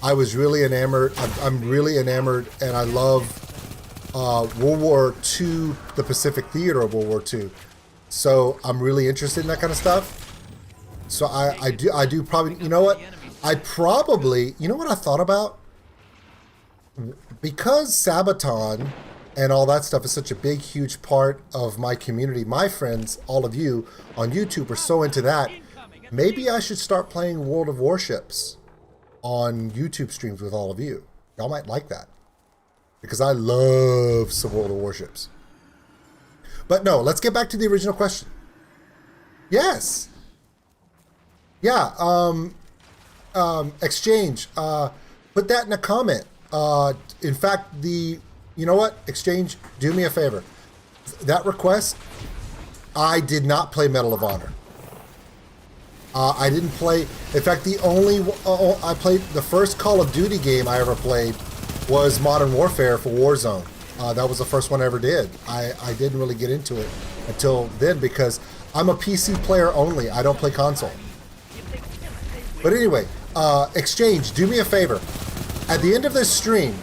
I was really enamored. I'm really enamored, and I love World War II, the Pacific theater of World War II. So I'm really interested in that kind of stuff. So I do probably. You know what? I probably, you know what I thought about? Because Sabaton and all that stuff is such a big, huge part of my community, my friends, all of you on YouTube are so into that, maybe I should start playing World of Warships on YouTube streams with all of you. Y'all might like that. Because I love some World of Warships. But no, let's get back to the original question. Yes. Yeah, Exchange, put that in a comment. In fact, you know what? Exchange, do me a favor. That request, I did not play Medal of Honor. I didn't play, in fact, I played, the first Call of Duty game I ever played was Modern Warfare for Warzone. That was the first one I ever did. I didn't really get into it until then because I'm a PC player only. I don't play console. But anyway, Exchange, do me a favor. At the end of this stream,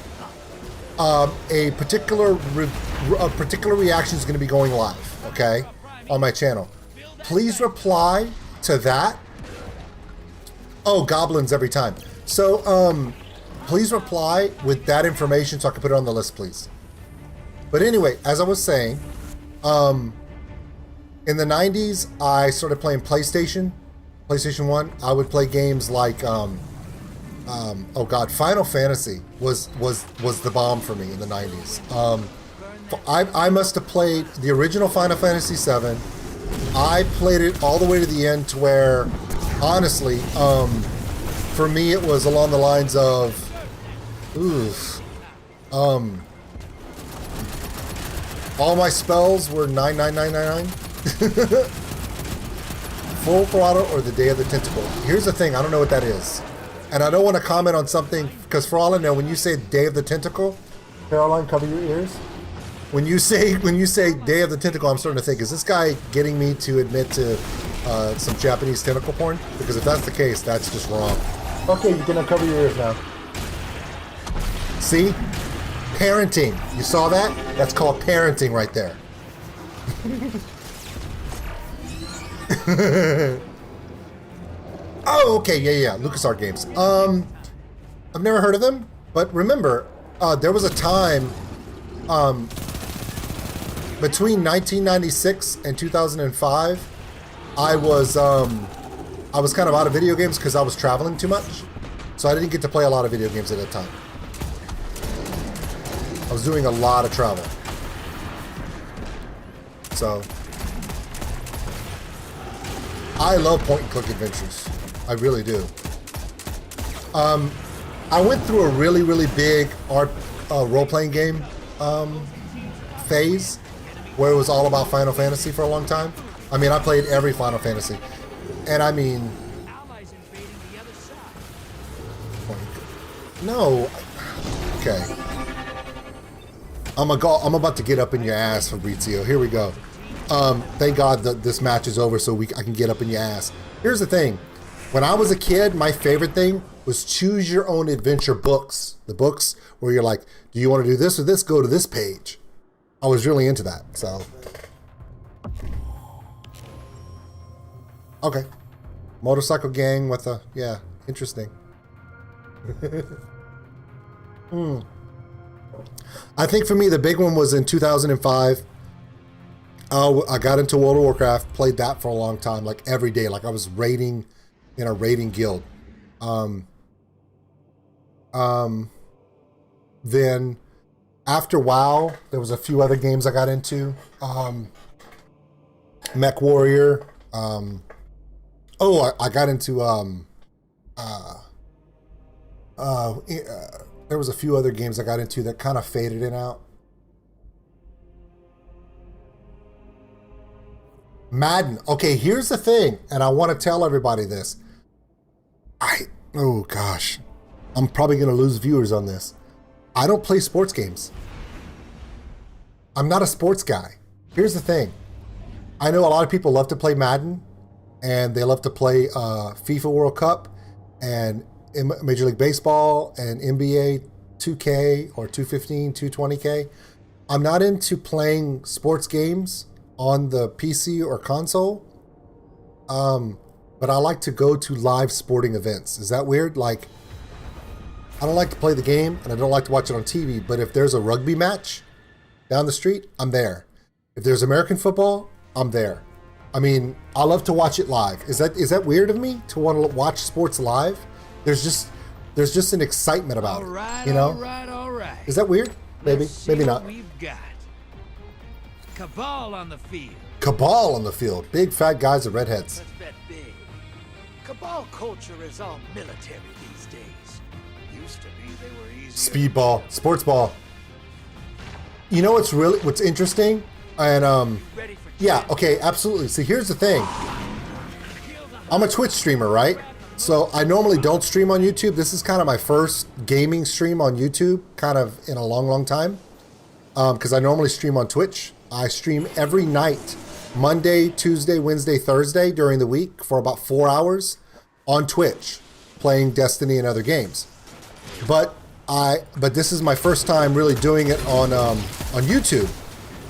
a particular reaction is going to be going live, okay, on my channel. Please reply to that. Oh, goblins every time. So, please reply with that information so I can put it on the list, please. But anyway, as I was saying, in the 90s, I started playing PlayStation 1. I would play games like, oh God, Final Fantasy was the bomb for me in the 90s. I must have played the original Final Fantasy VII. I played it all the way to the end to where, honestly, for me it was along the lines of, all my spells were 99999. Full Throttle or the Day of the Tentacle. Here's the thing, I don't know what that is. And I don't want to comment on something, because for all I know, when you say Day of the Tentacle, Caroline, cover your ears. When you say Day of the Tentacle, I'm starting to think, is this guy getting me to admit to some Japanese tentacle porn? Because if that's the case, that's just wrong. Okay, you can uncover your ears now. See? Parenting. You saw that? That's called parenting right there. Oh, okay, yeah, LucasArts games. I've never heard of them, but remember, there was a time between 1996 and 2005, I was kind of out of video games because I was traveling too much, so I didn't get to play a lot of video games at that time. I was doing a lot of travel, so I love point-and-click adventures. I really do. I went through a really big role-playing game phase where it was all about Final Fantasy for a long time. I mean, I played every Final Fantasy, and I mean, no, okay. I'm about to get up in your ass, Fabrizio. Here we go. Thank God that this match is over so I can get up in your ass. Here's the thing. When I was a kid, my favorite thing was choose your own adventure books. The books where you're like, do you want to do this or this? Go to this page. I was really into that, so. Okay. Motorcycle gang with a, yeah, interesting. I think for me, the big one was in 2005. I got into World of Warcraft, played that for a long time, like every day. Like I was raiding in a raiding guild. Then after WoW, there was a few other games I got into. Mech Warrior. I got into there was a few other games I got into that kind of faded in out. Madden. Okay, here's the thing, and I want to tell everybody this. Oh gosh, I'm probably going to lose viewers on this. I don't play sports games. I'm not a sports guy. Here's the thing. I know a lot of people love to play Madden, and they love to play FIFA World Cup, and Major League Baseball, and NBA 2K, or 215, 220K. I'm not into playing sports games on the PC or console, but I like to go to live sporting events. Is that weird? Like, I don't like to play the game, and I don't like to watch it on TV, but if there's a rugby match down the street, I'm there. If there's American football, I'm there. I mean, I love to watch it live. Is that weird of me to want to watch sports live? There's just an excitement about it, you know? All right. Is that weird? Maybe, maybe not. We've got Cabal on the field. Cabal on the field. Big fat guys with redheads. Let's bet big. Cabal culture is all military these days. Used to be they were easy. Speedball, sports ball. You know what's interesting? And yeah, okay, absolutely. See, here's the thing. I'm a Twitch streamer, right? So I normally don't stream on YouTube. This is kind of my first gaming stream on YouTube, kind of in a long time. Because I normally stream on Twitch. I stream every night, Monday, Tuesday, Wednesday, Thursday during the week for about 4 hours on Twitch, playing Destiny and other games. But this is my first time really doing it on YouTube.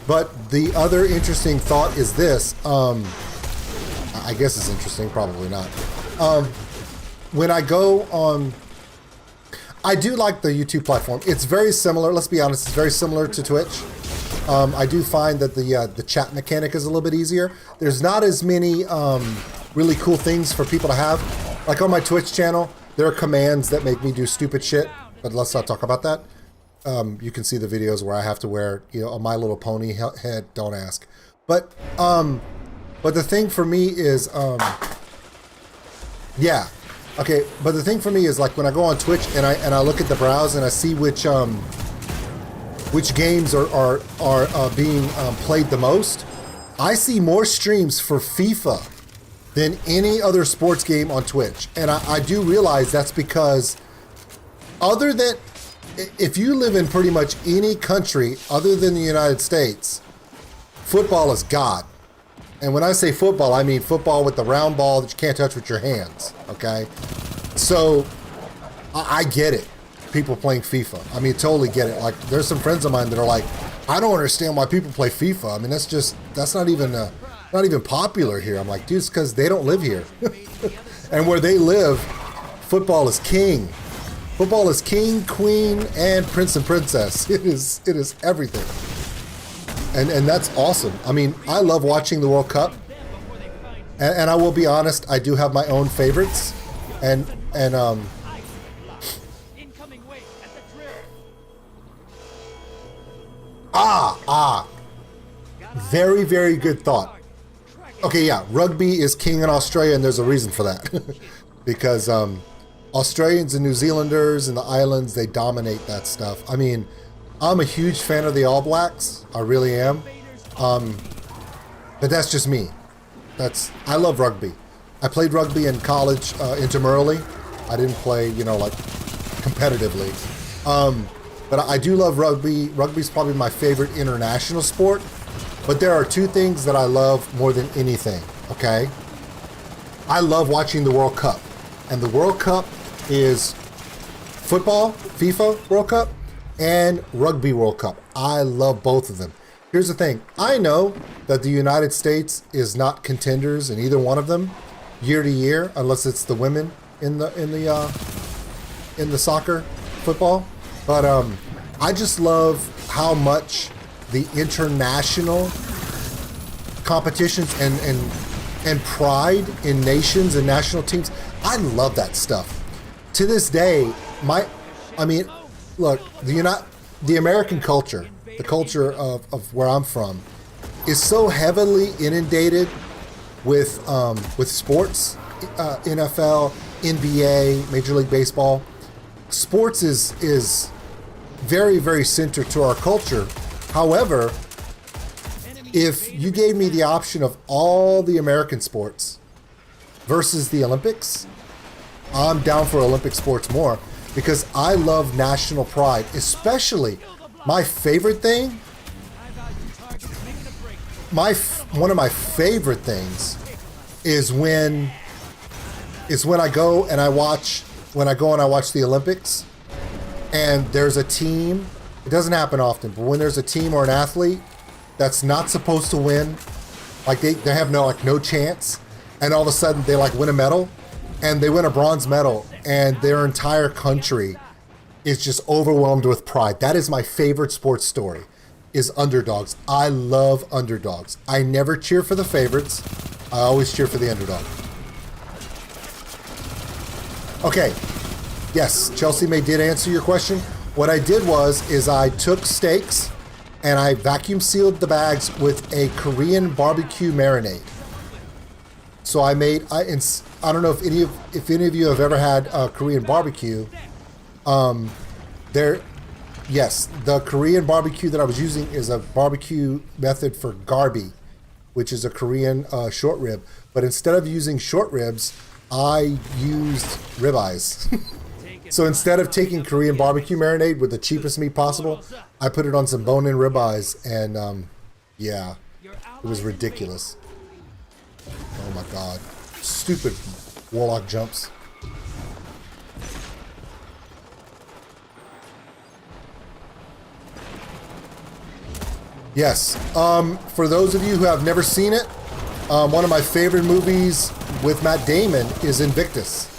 But the other interesting thought is this. I guess it's interesting, probably not. When I go on, I do like the YouTube platform. It's very similar. Let's be honest. It's very similar to Twitch. I do find that the chat mechanic is a little bit easier. There's not as many really cool things for people to have. Like on my Twitch channel, there are commands that make me do stupid shit. But let's not talk about that. You can see the videos where I have to wear, a My Little Pony head. Don't ask. But the thing for me is, yeah. Okay, but the thing for me is, like, when I go on Twitch and I look at the browse and I see which games are being played the most, I see more streams for FIFA than any other sports game on Twitch. And I do realize that's because if you live in pretty much any country other than the United States, football is God. And when I say football, I mean football with the round ball that you can't touch with your hands, okay? So, I get it. People playing FIFA. I mean, totally get it. Like, there's some friends of mine that are like, I don't understand why people play FIFA. I mean, that's not even popular here. I'm like, dude, it's because they don't live here. And where they live, football is king. Football is king, queen, and prince and princess. It is everything. And that's awesome. I mean, I love watching the World Cup. And I will be honest, I do have my own favorites. And very, very good thought. Okay, yeah, rugby is king in Australia, and there's a reason for that. Because Australians and New Zealanders and the islands, they dominate that stuff. I mean, I'm a huge fan of the All Blacks. I really am. But that's just me. I love rugby. I played rugby in college intramurally. I didn't play, like competitively. But I do love rugby. Rugby's probably my favorite international sport. But there are two things that I love more than anything, okay? I love watching the World Cup. And the World Cup is football, FIFA World Cup, and Rugby World Cup. I love both of them. Here's the thing. I know that the United States is not contenders in either one of them year to year, unless it's the women in the soccer football. But I just love how much the international competitions and pride in nations and national teams. I love that stuff. To this day, look, the American culture, the culture of where I'm from, is so heavily inundated with sports, NFL, NBA, Major League Baseball. Sports is very, very central to our culture. However, if you gave me the option of all the American sports versus the Olympics, I'm down for Olympic sports more because I love national pride, especially my favorite thing. One of my favorite things is when I go and I watch the Olympics and there's a team. It doesn't happen often, but when there's a team or an athlete that's not supposed to win, like they have no chance, and all of a sudden they win a medal, and they win a bronze medal, and their entire country is just overwhelmed with pride. That is my favorite sports story, is underdogs. I love underdogs. I never cheer for the favorites. I always cheer for the underdog. Okay, yes, Chelsea May did answer your question. What I did is I took steaks and I vacuum sealed the bags with a Korean barbecue marinade. So I don't know if any of you have ever had Korean barbecue. Yes, the Korean barbecue that I was using is a barbecue method for garbi, which is a Korean short rib. But instead of using short ribs, I used ribeyes. So instead of taking Korean barbecue marinade with the cheapest meat possible, I put it on some bone-in ribeyes, and yeah, it was ridiculous. Oh my God, stupid warlock jumps. Yes, for those of you who have never seen it, one of my favorite movies with Matt Damon is Invictus.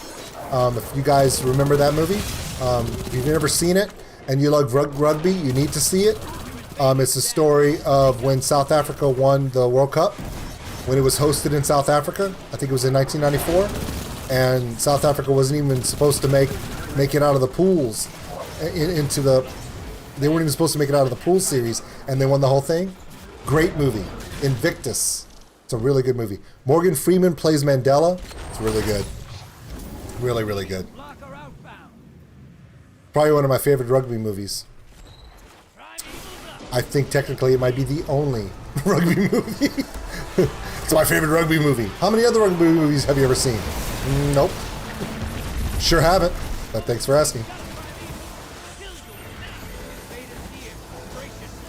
If you guys remember that movie, if you've never seen it and you love rugby, you need to see it. It's the story of when South Africa won the World Cup, when it was hosted in South Africa. I think it was in 1994, and South Africa wasn't even supposed to make it out of the pools they weren't even supposed to make it out of the pool series, and they won the whole thing. Great movie, Invictus. It's a really good movie. Morgan Freeman plays Mandela. It's really good. Really, really good. Probably one of my favorite rugby movies. I think technically it might be the only rugby movie. It's my favorite rugby movie. How many other rugby movies have you ever seen? Nope. Sure haven't, but thanks for asking.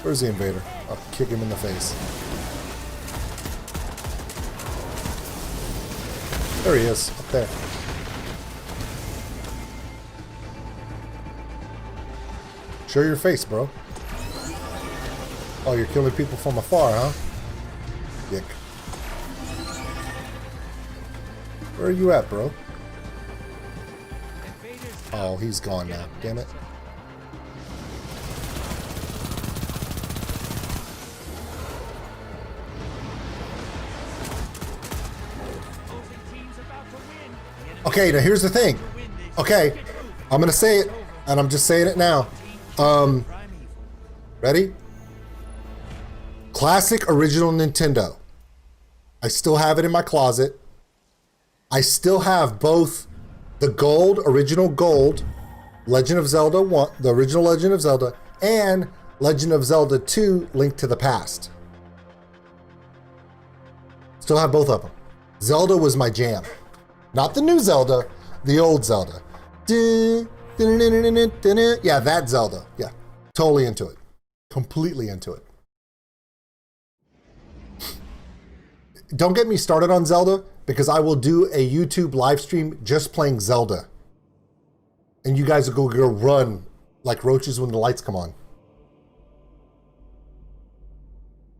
Where's the invader? I'll kick him in the face. There he is, up there. Show your face, bro. Oh, you're killing people from afar, huh? Dick. Where are you at, bro? Oh, he's gone now. Damn it. Okay, now here's the thing. Okay, I'm gonna say it, and I'm just saying it now. Ready? Classic original Nintendo. I still have it in my closet. I still have both the gold, original gold, Legend of Zelda 1, the original Legend of Zelda, and Legend of Zelda 2, Link to the Past. Still have both of them. Zelda was my jam. Not the new Zelda, the old Zelda. Yeah, that Zelda. Yeah, totally into it. Completely into it. Don't get me started on Zelda, because I will do a YouTube live stream just playing Zelda. And you guys will go run like roaches when the lights come on.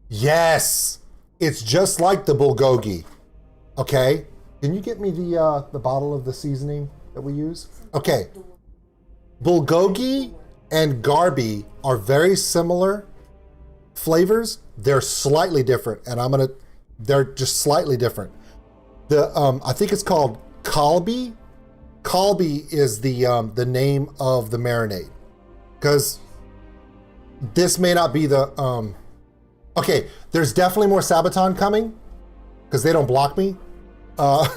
Yes! It's just like the bulgogi. Okay? Can you get me the bottle of the seasoning that we use? Okay. Bulgogi and Garby are very similar flavors. They're slightly different, and they're just slightly different. I think it's called Kalbi. Kalbi is the name of the marinade, because this may not be the okay, there's definitely more Sabaton coming, because they don't block me. I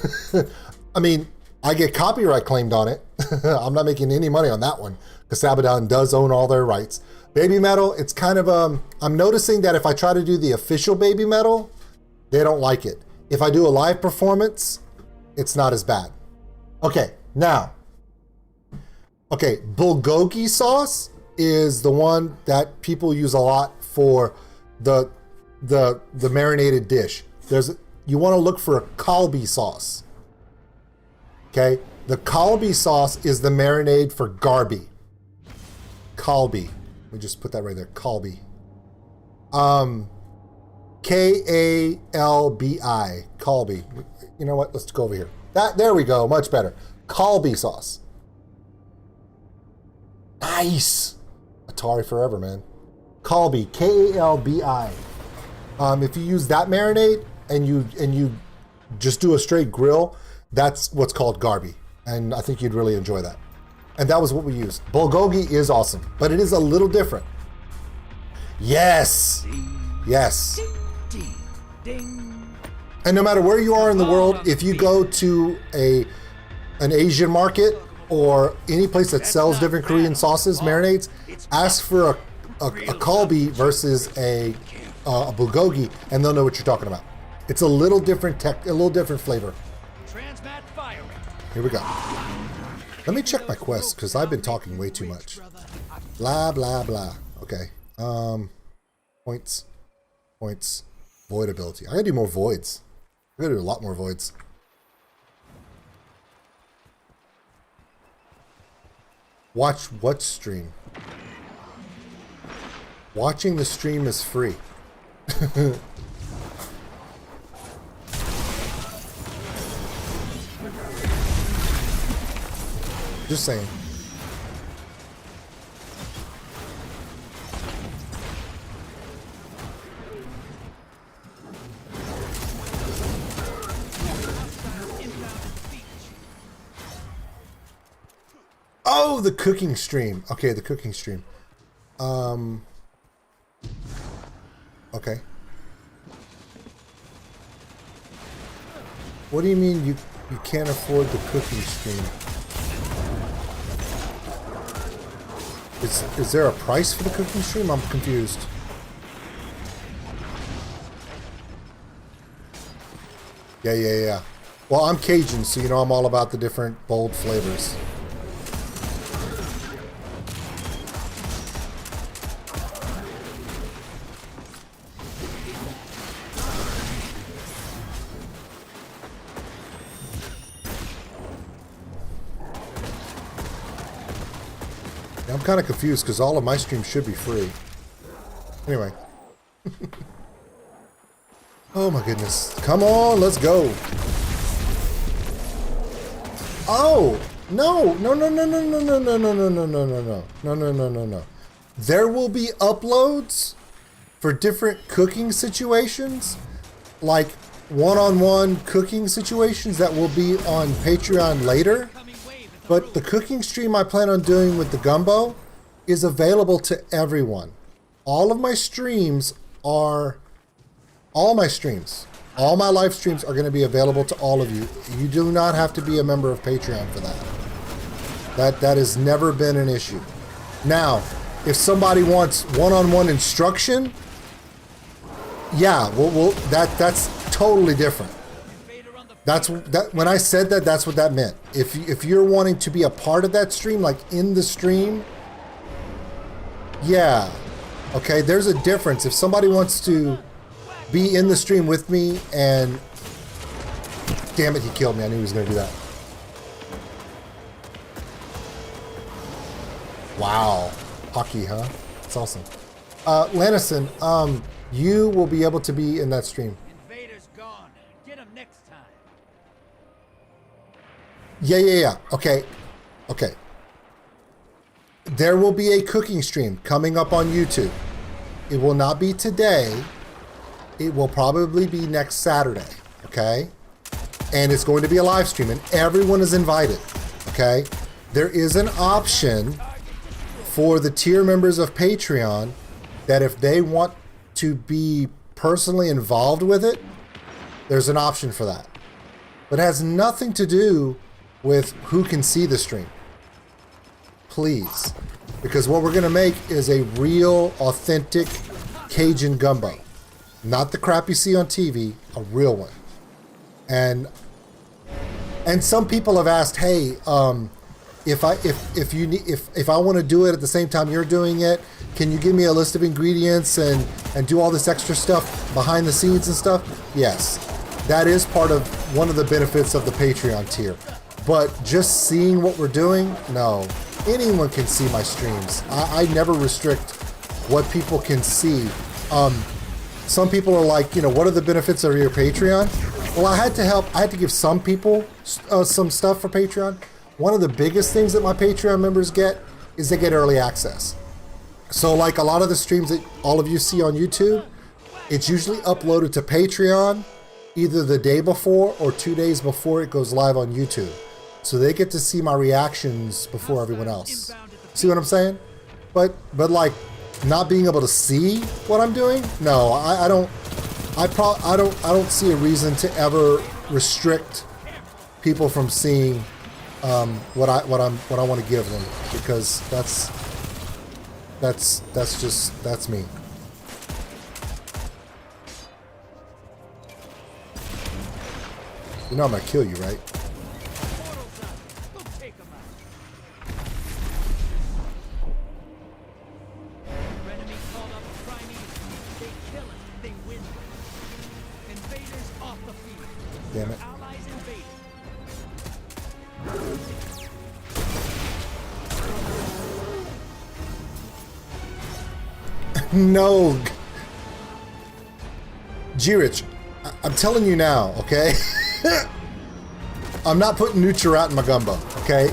mean, I get copyright claimed on it. I'm not making any money on that one, because Sabaton does own all their rights. Baby Metal, it's kind of I'm noticing that if I try to do the official Baby Metal, they don't like it. If I do a live performance, it's not as bad. Okay, now. Okay, bulgogi sauce is the one that people use a lot for the marinated dish. You want to look for a Kalbi sauce. Okay, the Kalbi sauce is the marinade for Garby. Kalbi. Let me just put that right there. Kalbi. K-A-L-B-I. Kalbi. You know what? Let's go over here. There we go. Much better. Kalbi sauce. Nice. Atari forever, man. Kalbi. K-A-L-B-I. If you use that marinade and you just do a straight grill, that's what's called Garby. And I think you'd really enjoy that. And that was what we used. Bulgogi is awesome, but it is a little different. Yes. Yes. And no matter where you are in the world, if you go to an Asian market or any place that sells different Korean sauces, marinades, ask for a Kalbi versus a bulgogi, and they'll know what you're talking about. It's a little different a little different flavor. Here we go. Let me check my quest, because I've been talking way too much. Blah, blah, blah. Okay. Points. Void ability. I gotta do more voids. I gotta do a lot more voids. Watch what stream? Watching the stream is free. Just saying. Oh, the cooking stream. Okay, the cooking stream. Okay. What do you mean you can't afford the cooking stream? Is there a price for the cooking stream? I'm confused. Yeah. Well, I'm Cajun, so you know I'm all about the different bold flavors. I'm kind of confused because all of my streams should be free. Anyway. Oh my goodness. Come on, let's go. Oh, No. There will be uploads for different cooking situations, like one-on-one cooking situations that will be on Patreon later. But the cooking stream I plan on doing with the gumbo is available to everyone. All my live streams are going to be available to all of you. You do not have to be a member of Patreon for that. That has never been an issue. Now, if somebody wants one-on-one instruction, yeah, that's totally different. When I said that, that's what that meant. If you're wanting to be a part of that stream, like in the stream, yeah, okay, there's a difference. If somebody wants to be in the stream with me and, damn it, he killed me. I knew he was going to do that. Wow, hockey, huh? That's awesome. Lannison, you will be able to be in that stream. Invader's gone. Get him next time. Yeah. Okay. There will be a cooking stream coming up on YouTube. It will not be today. It will probably be next Saturday, okay? And it's going to be a live stream, and everyone is invited, okay? There is an option for the tier members of Patreon that if they want to be personally involved with it, there's an option for that. But it has nothing to do with who can see the stream. Please. Because what we're going to make is a real, authentic Cajun gumbo. Not the crap you see on TV, a real one. And some people have asked, hey, if I want to do it at the same time you're doing it, can you give me a list of ingredients and do all this extra stuff behind the scenes and stuff? Yes, that is part of one of the benefits of the Patreon tier. But just seeing what we're doing, no. Anyone can see my streams. I never restrict what people can see. Some people are like, what are the benefits of your Patreon? Well, I had to give some people some stuff for Patreon. One of the biggest things that my Patreon members get is they get early access. So like a lot of the streams that all of you see on YouTube, it's usually uploaded to Patreon either the day before or 2 days before it goes live on YouTube. So they get to see my reactions before everyone else. See what I'm saying? But like not being able to see what I'm doing? No, I don't see a reason to ever restrict people from seeing what I want to give them, because that's me. You know I'm gonna kill you, right? Damn it. No. G-Rich, I'm telling you now, okay? I'm not putting Nutri-Rat in my gumbo, okay?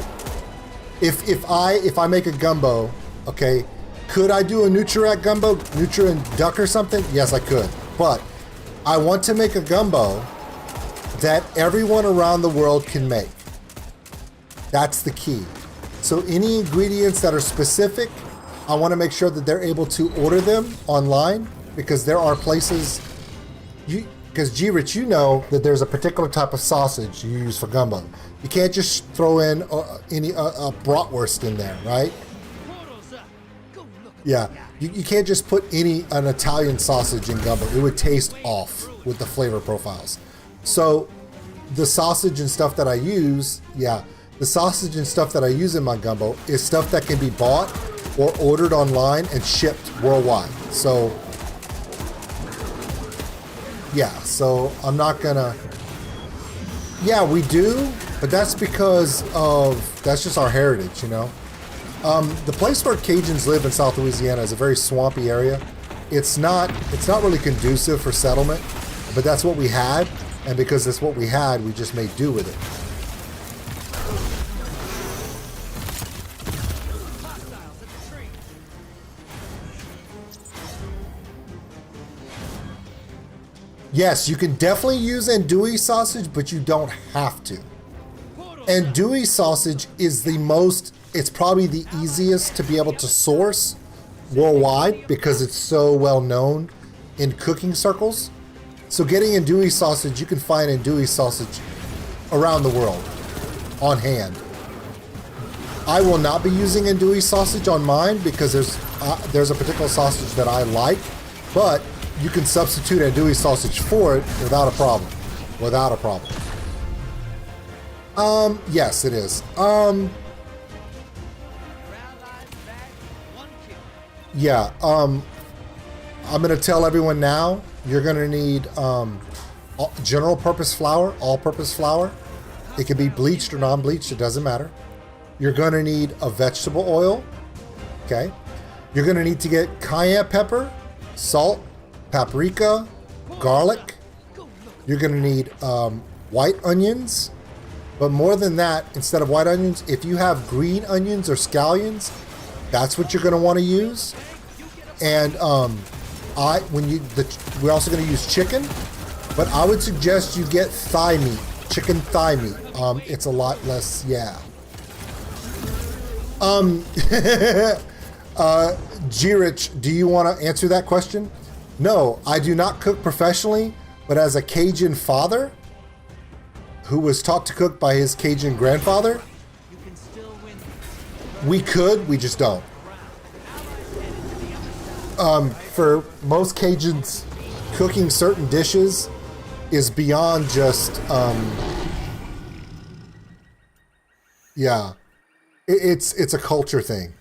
If I make a gumbo, okay, could I do a Nutri-Rat gumbo, Nutri and duck or something? Yes, I could. But I want to make a gumbo that everyone around the world can make. That's the key. So any ingredients that are specific, I want to make sure that they're able to order them online, because there are places, because G-Rich, you know that there's a particular type of sausage you use for gumbo. You can't just throw in any bratwurst in there, right? Yeah, you can't just put an Italian sausage in gumbo. It would taste off with the flavor profiles. So the sausage and stuff that I use, the sausage and stuff that I use in my gumbo is stuff that can be bought or ordered online and shipped worldwide. So so I'm not gonna, we do, but that's because that's just our heritage, you know? The place where Cajuns live in South Louisiana is a very swampy area. It's not really conducive for settlement, but that's what we had. And because that's what we had, we just made do with it. Yes, you can definitely use andouille sausage, but you don't have to. Andouille sausage is it's probably the easiest to be able to source worldwide because it's so well known in cooking circles. So getting andouille sausage, you can find andouille sausage around the world on hand. I will not be using andouille sausage on mine because there's a particular sausage that I like, but you can substitute andouille sausage for it without a problem. Without a problem. Yes, it is. Yeah, I'm gonna tell everyone now, you're gonna need general purpose flour, all-purpose flour. It can be bleached or non-bleached, it doesn't matter. You're gonna need a vegetable oil, okay? You're gonna need to get cayenne pepper, salt, paprika, garlic. You're gonna need white onions, but more than that, instead of white onions, if you have green onions or scallions, that's what you're gonna wanna use. And we're also gonna use chicken, but I would suggest you get thigh meat, chicken thigh meat. It's a lot less, yeah. G-Rich, do you want to answer that question? No, I do not cook professionally, but as a Cajun father who was taught to cook by his Cajun grandfather, we could, we just don't. For most Cajuns, cooking certain dishes is beyond just, yeah, it's a culture thing.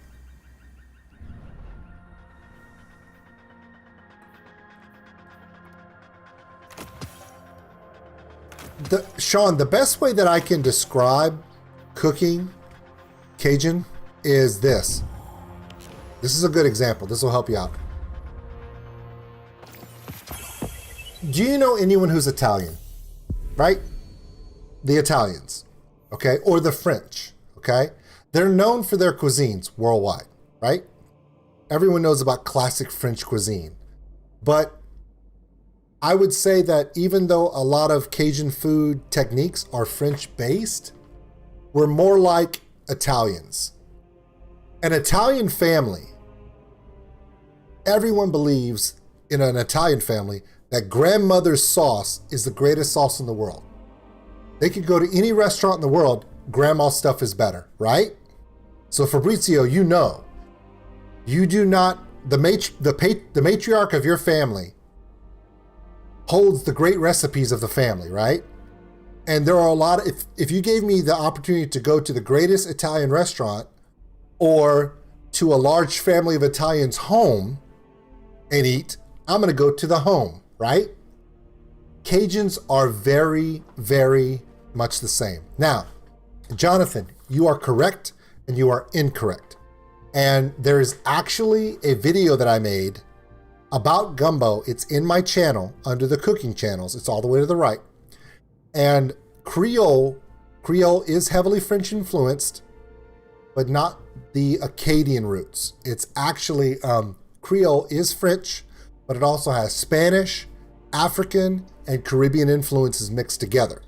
Sean, the best way that I can describe cooking Cajun is this. This is a good example. This will help you out. Do you know anyone who's Italian? Right? The Italians, okay? Or the French, okay? They're known for their cuisines worldwide, right? Everyone knows about classic French cuisine. But I would say that even though a lot of Cajun food techniques are French-based, we're more like Italians. An Italian family, everyone believes in an Italian family that grandmother's sauce is the greatest sauce in the world. They could go to any restaurant in the world, grandma's stuff is better, right? So Fabrizio, you know, you do not, the matriarch of your family holds the great recipes of the family, right? And there are a lot of, if you gave me the opportunity to go to the greatest Italian restaurant or to a large family of Italians' home and eat, I'm gonna go to the home, right? Cajuns are very, very much the same. Now, Jonathan, you are correct and you are incorrect. And there is actually a video that I made about gumbo. It's in my channel under the cooking channels. It's all the way to the right. And Creole is heavily French influenced, but not the Acadian roots. It's actually, Creole is French, but it also has Spanish, African, and Caribbean influences mixed together.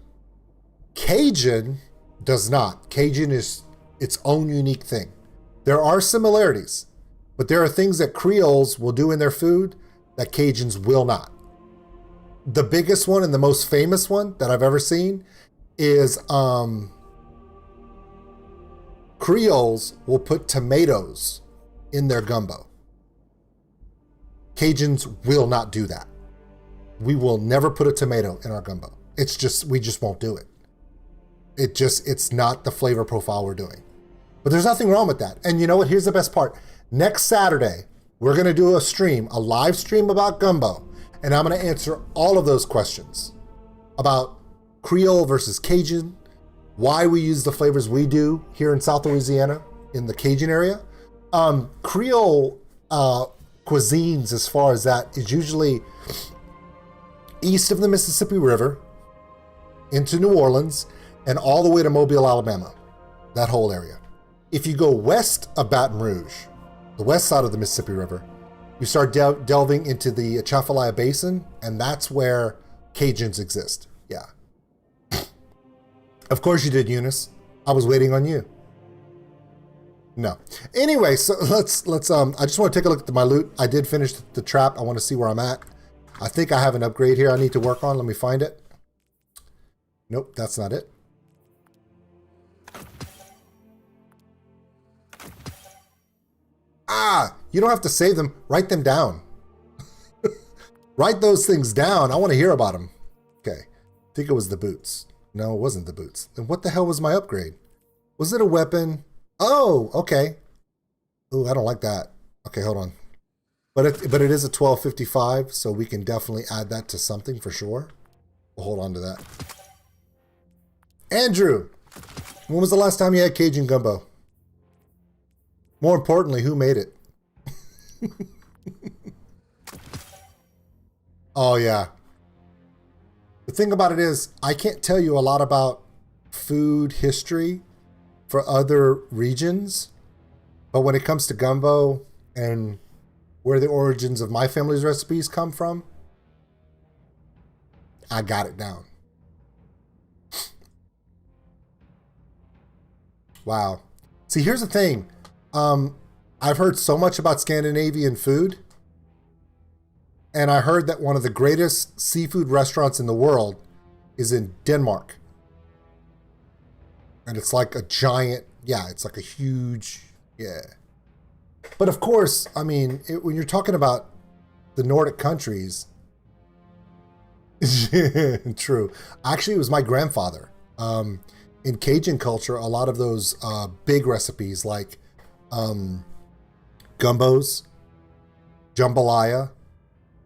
Cajun does not. Cajun is its own unique thing. There are similarities, but there are things that Creoles will do in their food that Cajuns will not. The biggest one and the most famous one that I've ever seen is Creoles will put tomatoes in their gumbo. Cajuns will not do that. We will never put a tomato in our gumbo. We just won't do it. It's not the flavor profile we're doing. But there's nothing wrong with that. And you know what? Here's the best part. Next Saturday, we're going to do a live stream about gumbo. And I'm going to answer all of those questions about Creole versus Cajun, why we use the flavors we do here in South Louisiana in the Cajun area. Creole cuisines, as far as that, is usually east of the Mississippi River into New Orleans and all the way to Mobile, Alabama, that whole area. If you go west of Baton Rouge, the west side of the Mississippi River, you start delving into the Atchafalaya Basin, and that's where Cajuns exist. Yeah. Of course you did, Eunice. I was waiting on you. No. Anyway, so let's I just want to take a look at my loot. I did finish the trap. I want to see where I'm at. I think I have an upgrade here I need to work on. Let me find it. Nope, that's not it. Ah, you don't have to save them. Write them down. Write those things down. I want to hear about them. Okay. I think it was the boots. No, it wasn't the boots. Then what the hell was my upgrade? Was it a weapon? Oh, okay. Ooh, I don't like that. Okay, hold on. But it is a 1255, so we can definitely add that to something for sure. We'll hold on to that. Andrew, when was the last time you had Cajun gumbo? More importantly, who made it? Oh, yeah. The thing about it is, I can't tell you a lot about food history for other regions, but when it comes to gumbo and where the origins of my family's recipes come from, I got it down. Wow. See, here's the thing. I've heard so much about Scandinavian food, and I heard that one of the greatest seafood restaurants in the world is in Denmark. And it's like a giant, yeah, it's like a huge, yeah. But of course, I mean, when you're talking about the Nordic countries, true. Actually, it was my grandfather. In Cajun culture, a lot of those big recipes like gumbos, jambalaya,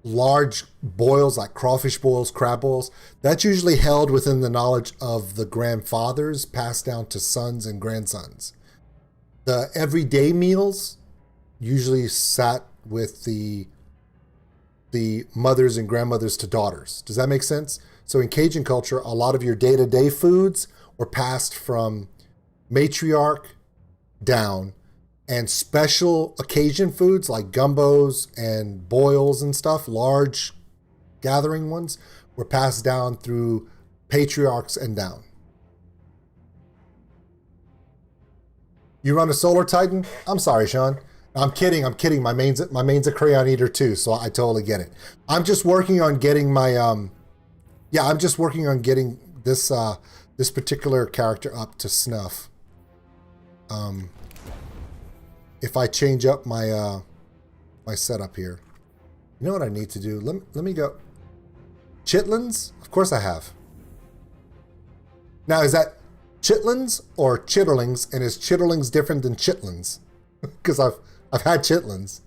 large boils like crawfish boils, crab boils, that's usually held within the knowledge of the grandfathers passed down to sons and grandsons. The everyday meals usually sat with the mothers and grandmothers to daughters. Does that make sense? So in Cajun culture, a lot of your day-to-day foods were passed from matriarch down, and special occasion foods like gumbos and boils and stuff, large gathering ones, were passed down through patriarchs and down. You run a Solar Titan? I'm sorry, Sean. I'm kidding. My main's a crayon eater too, so I totally get it. I'm just working on getting my I'm just working on getting this this particular character up to snuff. If I change up my my setup here, you know what I need to do? Let me go. Chitlins? Of course I have. Now, is that chitlins or chitterlings? And is chitterlings different than chitlins? Because I've had chitlins.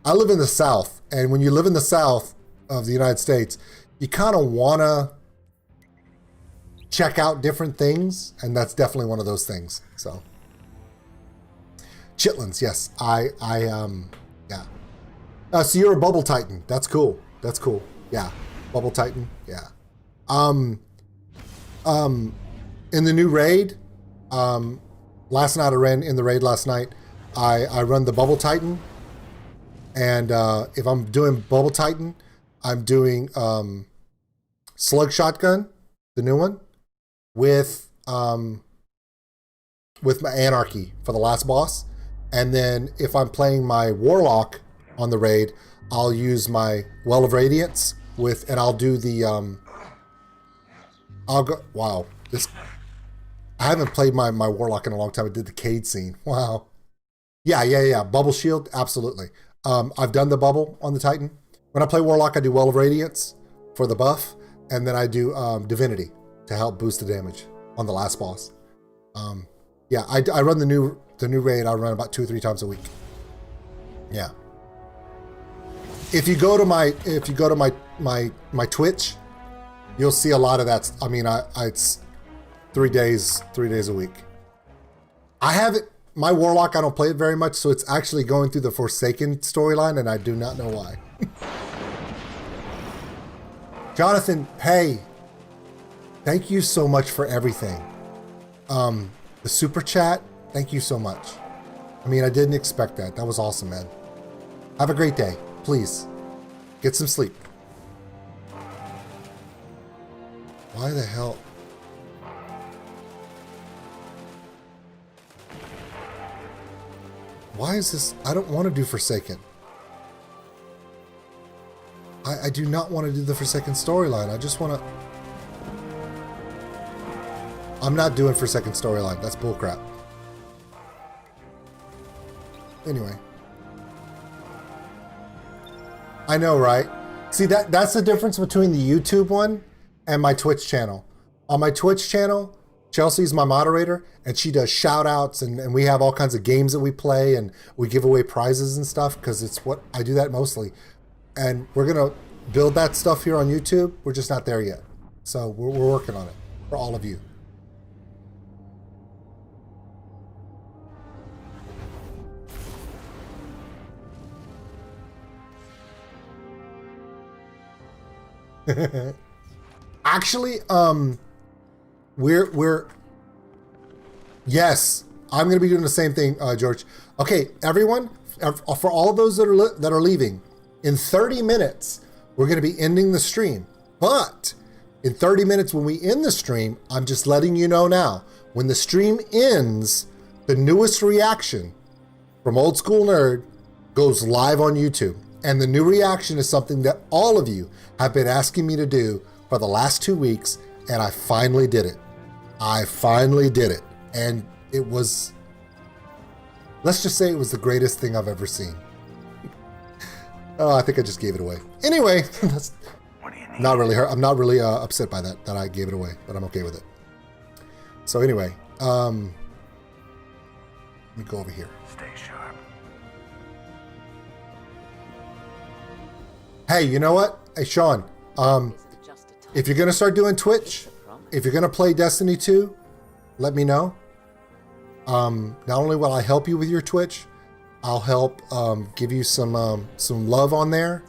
I live in the South, and when you live in the South of the United States, you kind of want to check out different things, and that's definitely one of those things. So, chitlins, yes, yeah. So you're a Bubble Titan. That's cool. That's cool. Yeah, Bubble Titan. Yeah. In the new raid, last night I ran in the raid last night. I run the Bubble Titan, and if I'm doing Bubble Titan, I'm doing Slug Shotgun, the new one, with my Anarchy for the last boss, and then if I'm playing my Warlock on the raid, I'll use my Well of Radiance and I'll do the I'll go. Wow, this I haven't played my Warlock in a long time. I did the Cade scene. Wow. Yeah. Bubble Shield, absolutely. I've done the bubble on the Titan. When I play Warlock, I do Well of Radiance for the buff, and then I do Divinity to help boost the damage on the last boss. Yeah, I run the new raid. I run about 2 or 3 times a week. Yeah. If you go to my Twitch, you'll see a lot of that. I mean, it's 3 days a week. I have it. My Warlock, I don't play it very much, so it's actually going through the Forsaken storyline, and I do not know why. Jonathan, hey, thank you so much for everything. The super chat, thank you so much. I mean, I didn't expect that. That was awesome, man. Have a great day. Please, get some sleep. Why the hell? Why is this? I don't want to do Forsaken. I do not want to do the Forsaken storyline. I just want to... I'm not doing Forsaken storyline. That's bullcrap. Anyway. I know, right? See, that's the difference between the YouTube one and my Twitch channel. On my Twitch channel, Chelsea's my moderator, and she does shout outs, and we have all kinds of games that we play, and we give away prizes and stuff, because it's what I do that mostly. And we're going to build that stuff here on YouTube. We're just not there yet. So we're working on it for all of you. Actually, we're yes, I'm going to be doing the same thing, George. Okay, everyone, for all of those that are leaving, in 30 minutes, we're going to be ending the stream. But in 30 minutes when we end the stream, I'm just letting you know now, when the stream ends, the newest reaction from Old School Nerd goes live on YouTube. And the new reaction is something that all of you have been asking me to do for the last 2 weeks, and I finally did it. I finally did it. And it was, let's just say it was the greatest thing I've ever seen. Oh, I think I just gave it away. Anyway, that's not really hurt. I'm not really upset by that I gave it away, but I'm okay with it. So anyway, let me go over here. Stay sharp. Hey, you know what? Hey, Sean, if you're going to start doing Twitch, if you're going to play Destiny 2, let me know. Not only will I help you with your Twitch, I'll help give you some love on there.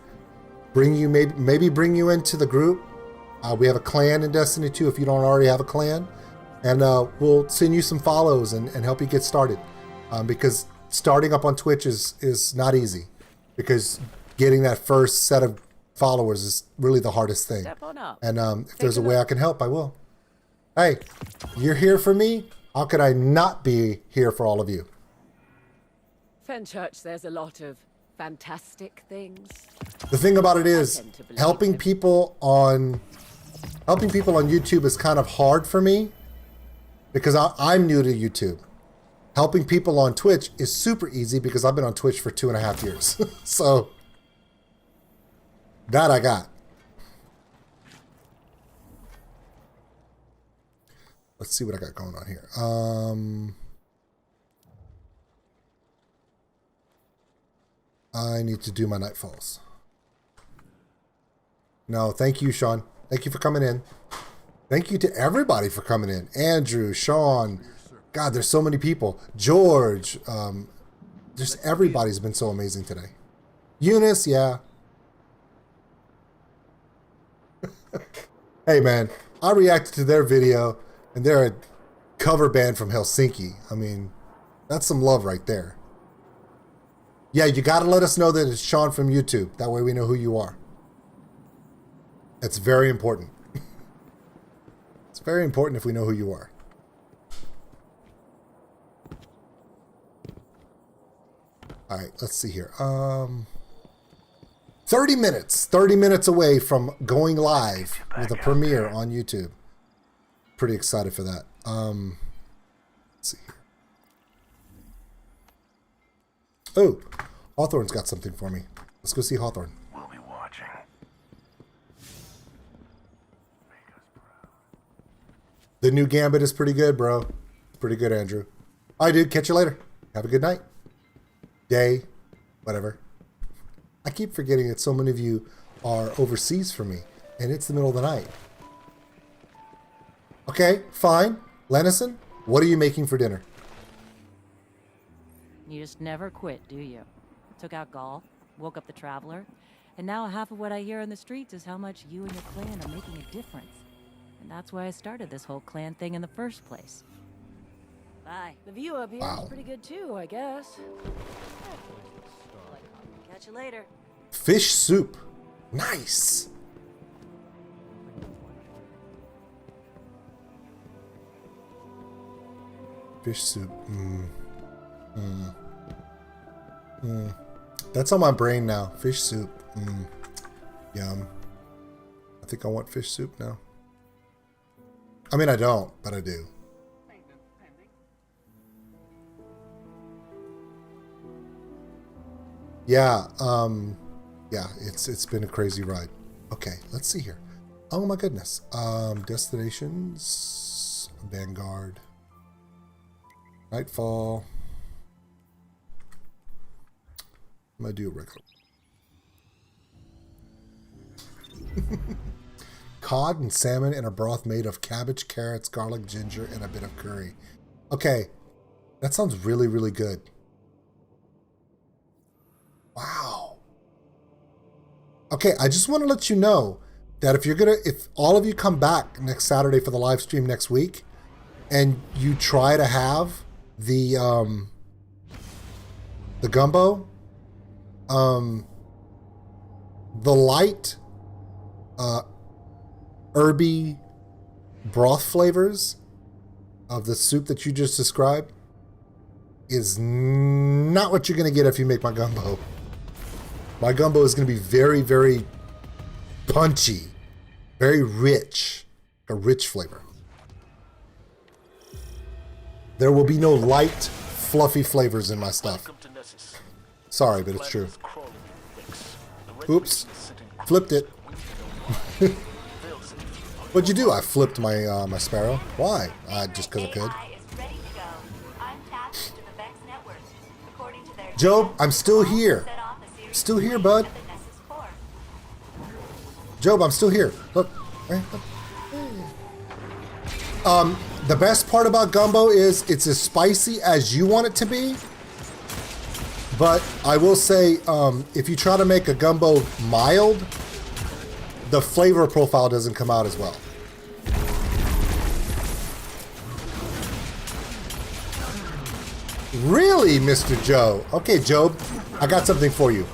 Bring you maybe bring you into the group. We have a clan in Destiny 2 if you don't already have a clan. And we'll send you some follows and help you get started. Because starting up on Twitch is not easy. Because getting that first set of followers is really the hardest thing. Step on up. And if there's a way I can help, I will. Hey, you're here for me. How could I not be here for all of you? Fenchurch, there's a lot of fantastic things. The thing about it is, helping people on YouTube is kind of hard for me because I'm new to YouTube. Helping people on Twitch is super easy because I've been on Twitch for 2.5 years. So that I got. Let's see what I got going on here. I need to do my Nightfalls. No, thank you, Sean. Thank you for coming in. Thank you to everybody for coming in. Andrew, Sean. God, there's so many people. George. Just everybody's been so amazing today. Eunice, yeah. Hey, man. I reacted to their video, and they're a cover band from Helsinki. I mean, that's some love right there. Yeah, you got to let us know that it's Sean from YouTube. That way we know who you are. It's very important. It's very important if we know who you are. All right, let's see here. 30 minutes. 30 minutes away from going live with a premiere on YouTube. Pretty excited for that. Let's see here. Oh, Hawthorne's got something for me. Let's go see Hawthorne. We'll be watching. Make us proud. The new Gambit is pretty good, bro. Pretty good, Andrew. All right, dude. Catch you later. Have a good night. Day. Whatever. I keep forgetting that so many of you are overseas from me, and it's the middle of the night. Okay, fine. Lennison, what are you making for dinner? You just never quit, do you? Took out golf, woke up the traveler, and now half of what I hear in the streets is how much you and your clan are making a difference. And that's why I started this whole clan thing in the first place. Bye. The view up here is pretty good too, I guess. Catch you later. Fish soup. Nice. Fish soup. That's on my brain now. Fish soup. Yum. I think I want fish soup now. I mean, I don't, but I do. Yeah, yeah, it's been a crazy ride. Okay, let's see here. Oh my goodness. Destinations, Vanguard, Nightfall. I'm gonna do a regular. Cod and salmon in a broth made of cabbage, carrots, garlic, ginger, and a bit of curry. Okay, that sounds really, really good. Wow. Okay, I just want to let you know that if all of you come back next Saturday for the live stream next week, and you try to have the gumbo, the light, herby broth flavors of the soup that you just described is not what you're going to get if you make my gumbo. My gumbo is going to be very, very punchy, very rich, a rich flavor. There will be no light, fluffy flavors in my stuff. Sorry, but it's true. Oops, flipped it. What'd you do? I flipped my my sparrow. Why? Just because I could. Job, I'm still here. Still here, bud. Job, I'm still here. Look. The best part about gumbo is it's as spicy as you want it to be. But I will say, if you try to make a gumbo mild, the flavor profile doesn't come out as well. Really, Mr. Joe? Okay, Job, I got something for you.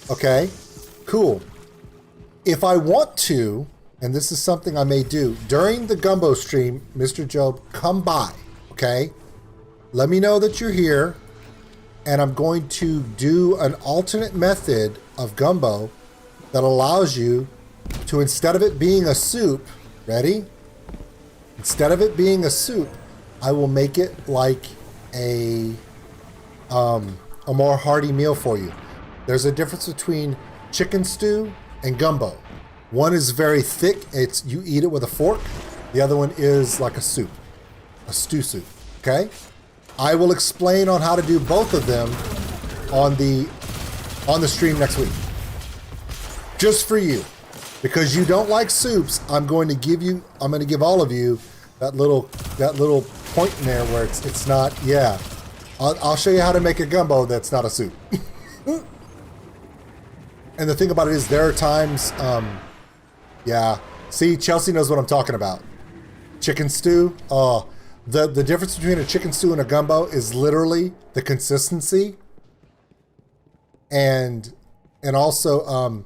Okay, cool. If I want to, and this is something I may do, during the gumbo stream, Mr. Job, come by, okay? Let me know that you're here, and I'm going to do an alternate method of gumbo that allows you to, instead of it being a soup, ready? Instead of it being a soup, I will make it like a more hearty meal for you. There's a difference between chicken stew and gumbo. One is very thick, you eat it with a fork. The other one is like a soup, a stew soup, okay? I will explain on how to do both of them on the stream next week. Just for you. Because you don't like soups, I'm going to give all of you that little point in there where it's not, yeah. I'll show you how to make a gumbo that's not a soup. And the thing about it is there are times, yeah. See, Chelsea knows what I'm talking about. Chicken stew, the difference between a chicken stew and a gumbo is literally the consistency. And also,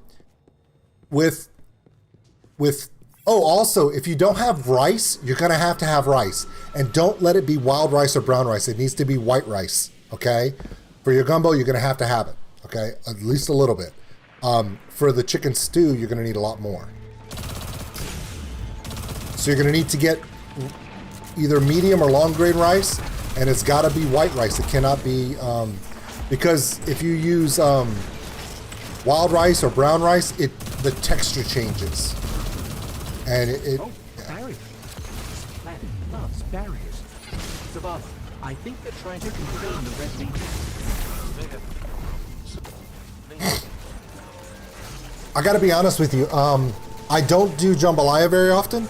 also, if you don't have rice, you're going to have rice. And don't let it be wild rice or brown rice. It needs to be white rice, okay? For your gumbo, you're going to have it, okay? At least a little bit. For the chicken stew, you're going to need a lot more. So you're going to need to get either medium or long grain rice, and it's got to be white rice. It cannot be, because if you use wild rice or brown rice, the texture changes. And barriers. Planet loves barriers. Zavala, I think they're trying to contain the red meat. I gotta be honest with you, I don't do jambalaya very often.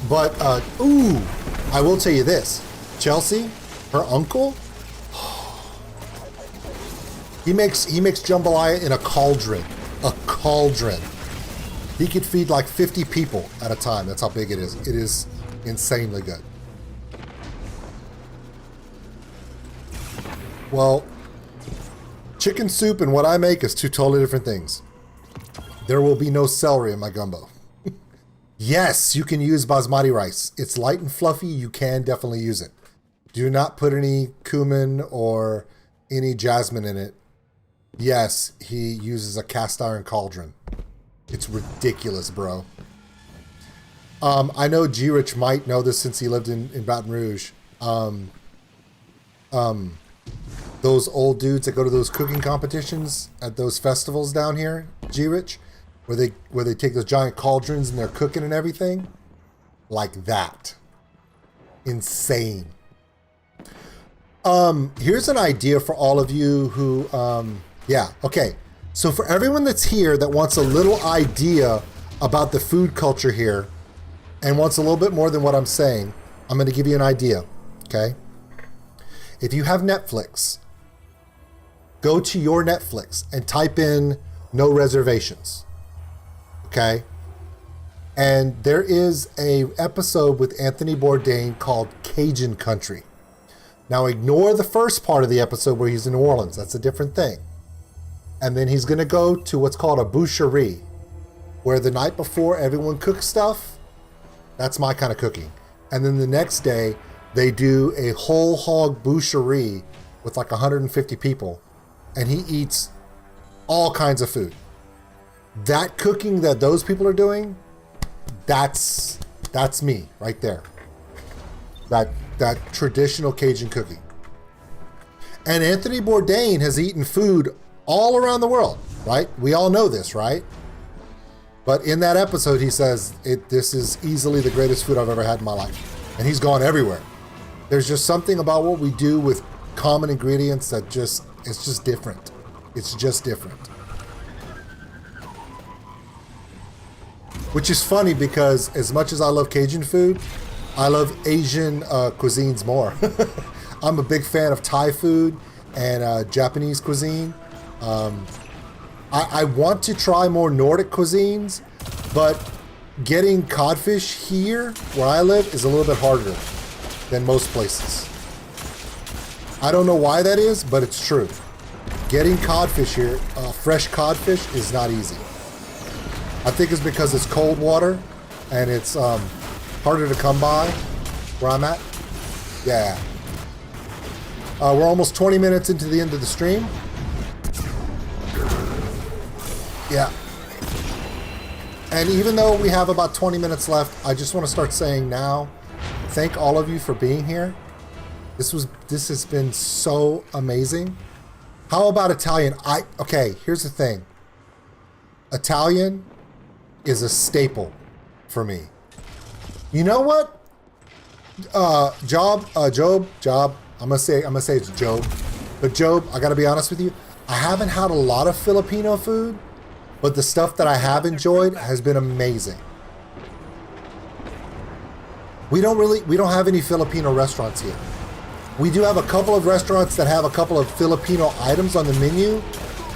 But I will tell you this. Chelsea, her uncle, he makes jambalaya in a cauldron. A cauldron. He could feed like 50 people at a time. That's how big it is. It is insanely good. Well, chicken soup and what I make is two totally different things. There will be no celery in my gumbo. Yes, you can use basmati rice. It's light and fluffy. You can definitely use it. Do not put any cumin or any jasmine in it. Yes, he uses a cast iron cauldron. It's ridiculous, bro. I know G-Rich might know this since he lived in Baton Rouge. Those old dudes that go to those cooking competitions at those festivals down here, G-Rich, where they take those giant cauldrons and they're cooking and everything, like that. Insane. Here's an idea for all of you who, yeah, okay. So for everyone that's here that wants a little idea about the food culture here and wants a little bit more than what I'm saying, I'm going to give you an idea, okay? If you have Netflix, go to your Netflix and type in no reservations, okay? And there is a episode with Anthony Bourdain called Cajun Country. Now ignore the first part of the episode where he's in New Orleans. That's a different thing. And then he's going to go to what's called a boucherie, where the night before everyone cooks stuff. That's my kind of cooking. And then the next day, they do a whole hog boucherie with like 150 people. And he eats all kinds of food. That cooking that those people are doing, that's me right there. That traditional Cajun cooking. And Anthony Bourdain has eaten food all around the world, right? We all know this, right? But in that episode, he says, this is easily the greatest food I've ever had in my life. And he's gone everywhere. There's just something about what we do with common ingredients that it's just different. It's just different. Which is funny because as much as I love Cajun food, I love Asian cuisines more. I'm a big fan of Thai food and Japanese cuisine. I want to try more Nordic cuisines, but getting codfish here, where I live, is a little bit harder than most places. I don't know why that is, but it's true. Getting codfish here, fresh codfish, is not easy. I think it's because it's cold water and it's harder to come by where I'm at. Yeah. We're almost 20 minutes into the end of the stream. Yeah. And even though we have about 20 minutes left, I just want to start saying now, thank all of you for being here. This has been so amazing. How about Italian? Okay, here's the thing. Italian is a staple for me. You know what? Job. I'm gonna say it's Job. But Job, I gotta be honest with you, I haven't had a lot of Filipino food, but the stuff that I have enjoyed has been amazing. We don't have any Filipino restaurants here. We do have a couple of restaurants that have a couple of Filipino items on the menu,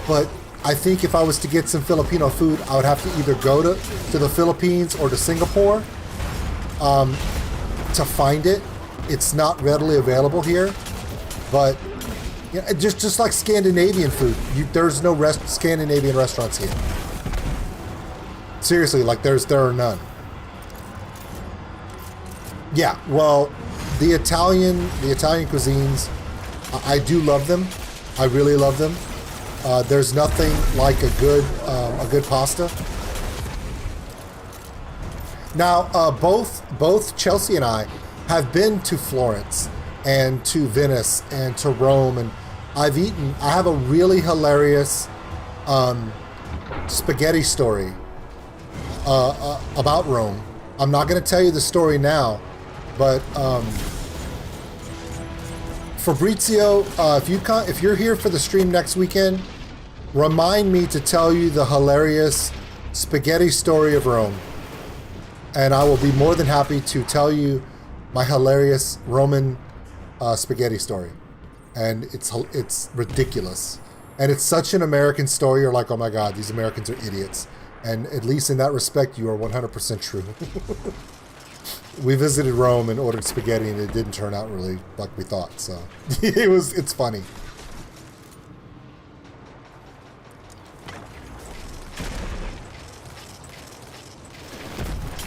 but I think if I was to get some Filipino food, I would have to either go to the Philippines or to Singapore to find it. It's not readily available here, but yeah, just like Scandinavian food, there's no Scandinavian restaurants here. Seriously, like there are none. Yeah, well, the Italian cuisines, I do love them. I really love them. There's nothing like a good pasta. Now, both Chelsea and I have been to Florence and to Venice and to Rome, and I have a really hilarious spaghetti story about Rome. I'm not going to tell you the story now, but Fabrizio, if you're here for the stream next weekend, remind me to tell you the hilarious spaghetti story of Rome, and I will be more than happy to tell you my hilarious Roman spaghetti story. And it's ridiculous, and it's such an American story. You're like, oh my God, these Americans are idiots. And at least in that respect, you are 100% true. We visited Rome and ordered spaghetti, and it didn't turn out really like we thought. So it's funny.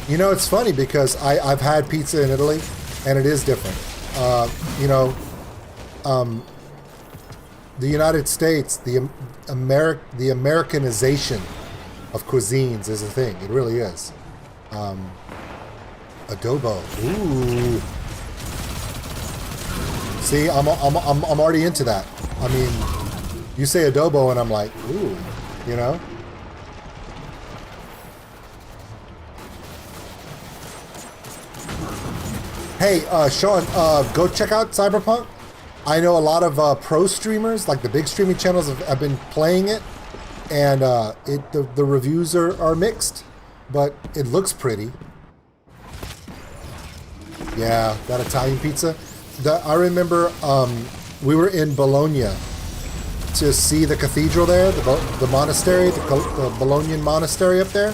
You know, it's funny because I've had pizza in Italy, and it is different. You know, the United States, the Americanization of cuisines is a thing. It really is. Adobo. Ooh. See, I'm already into that. I mean, you say adobo, and I'm like, ooh, you know. Hey, Sean, go check out Cyberpunk. I know a lot of pro streamers, like the big streaming channels, have been playing it, and the reviews are mixed, but it looks pretty. Yeah, that Italian pizza. I remember we were in Bologna to see the cathedral there, the monastery, the Bolognian monastery up there,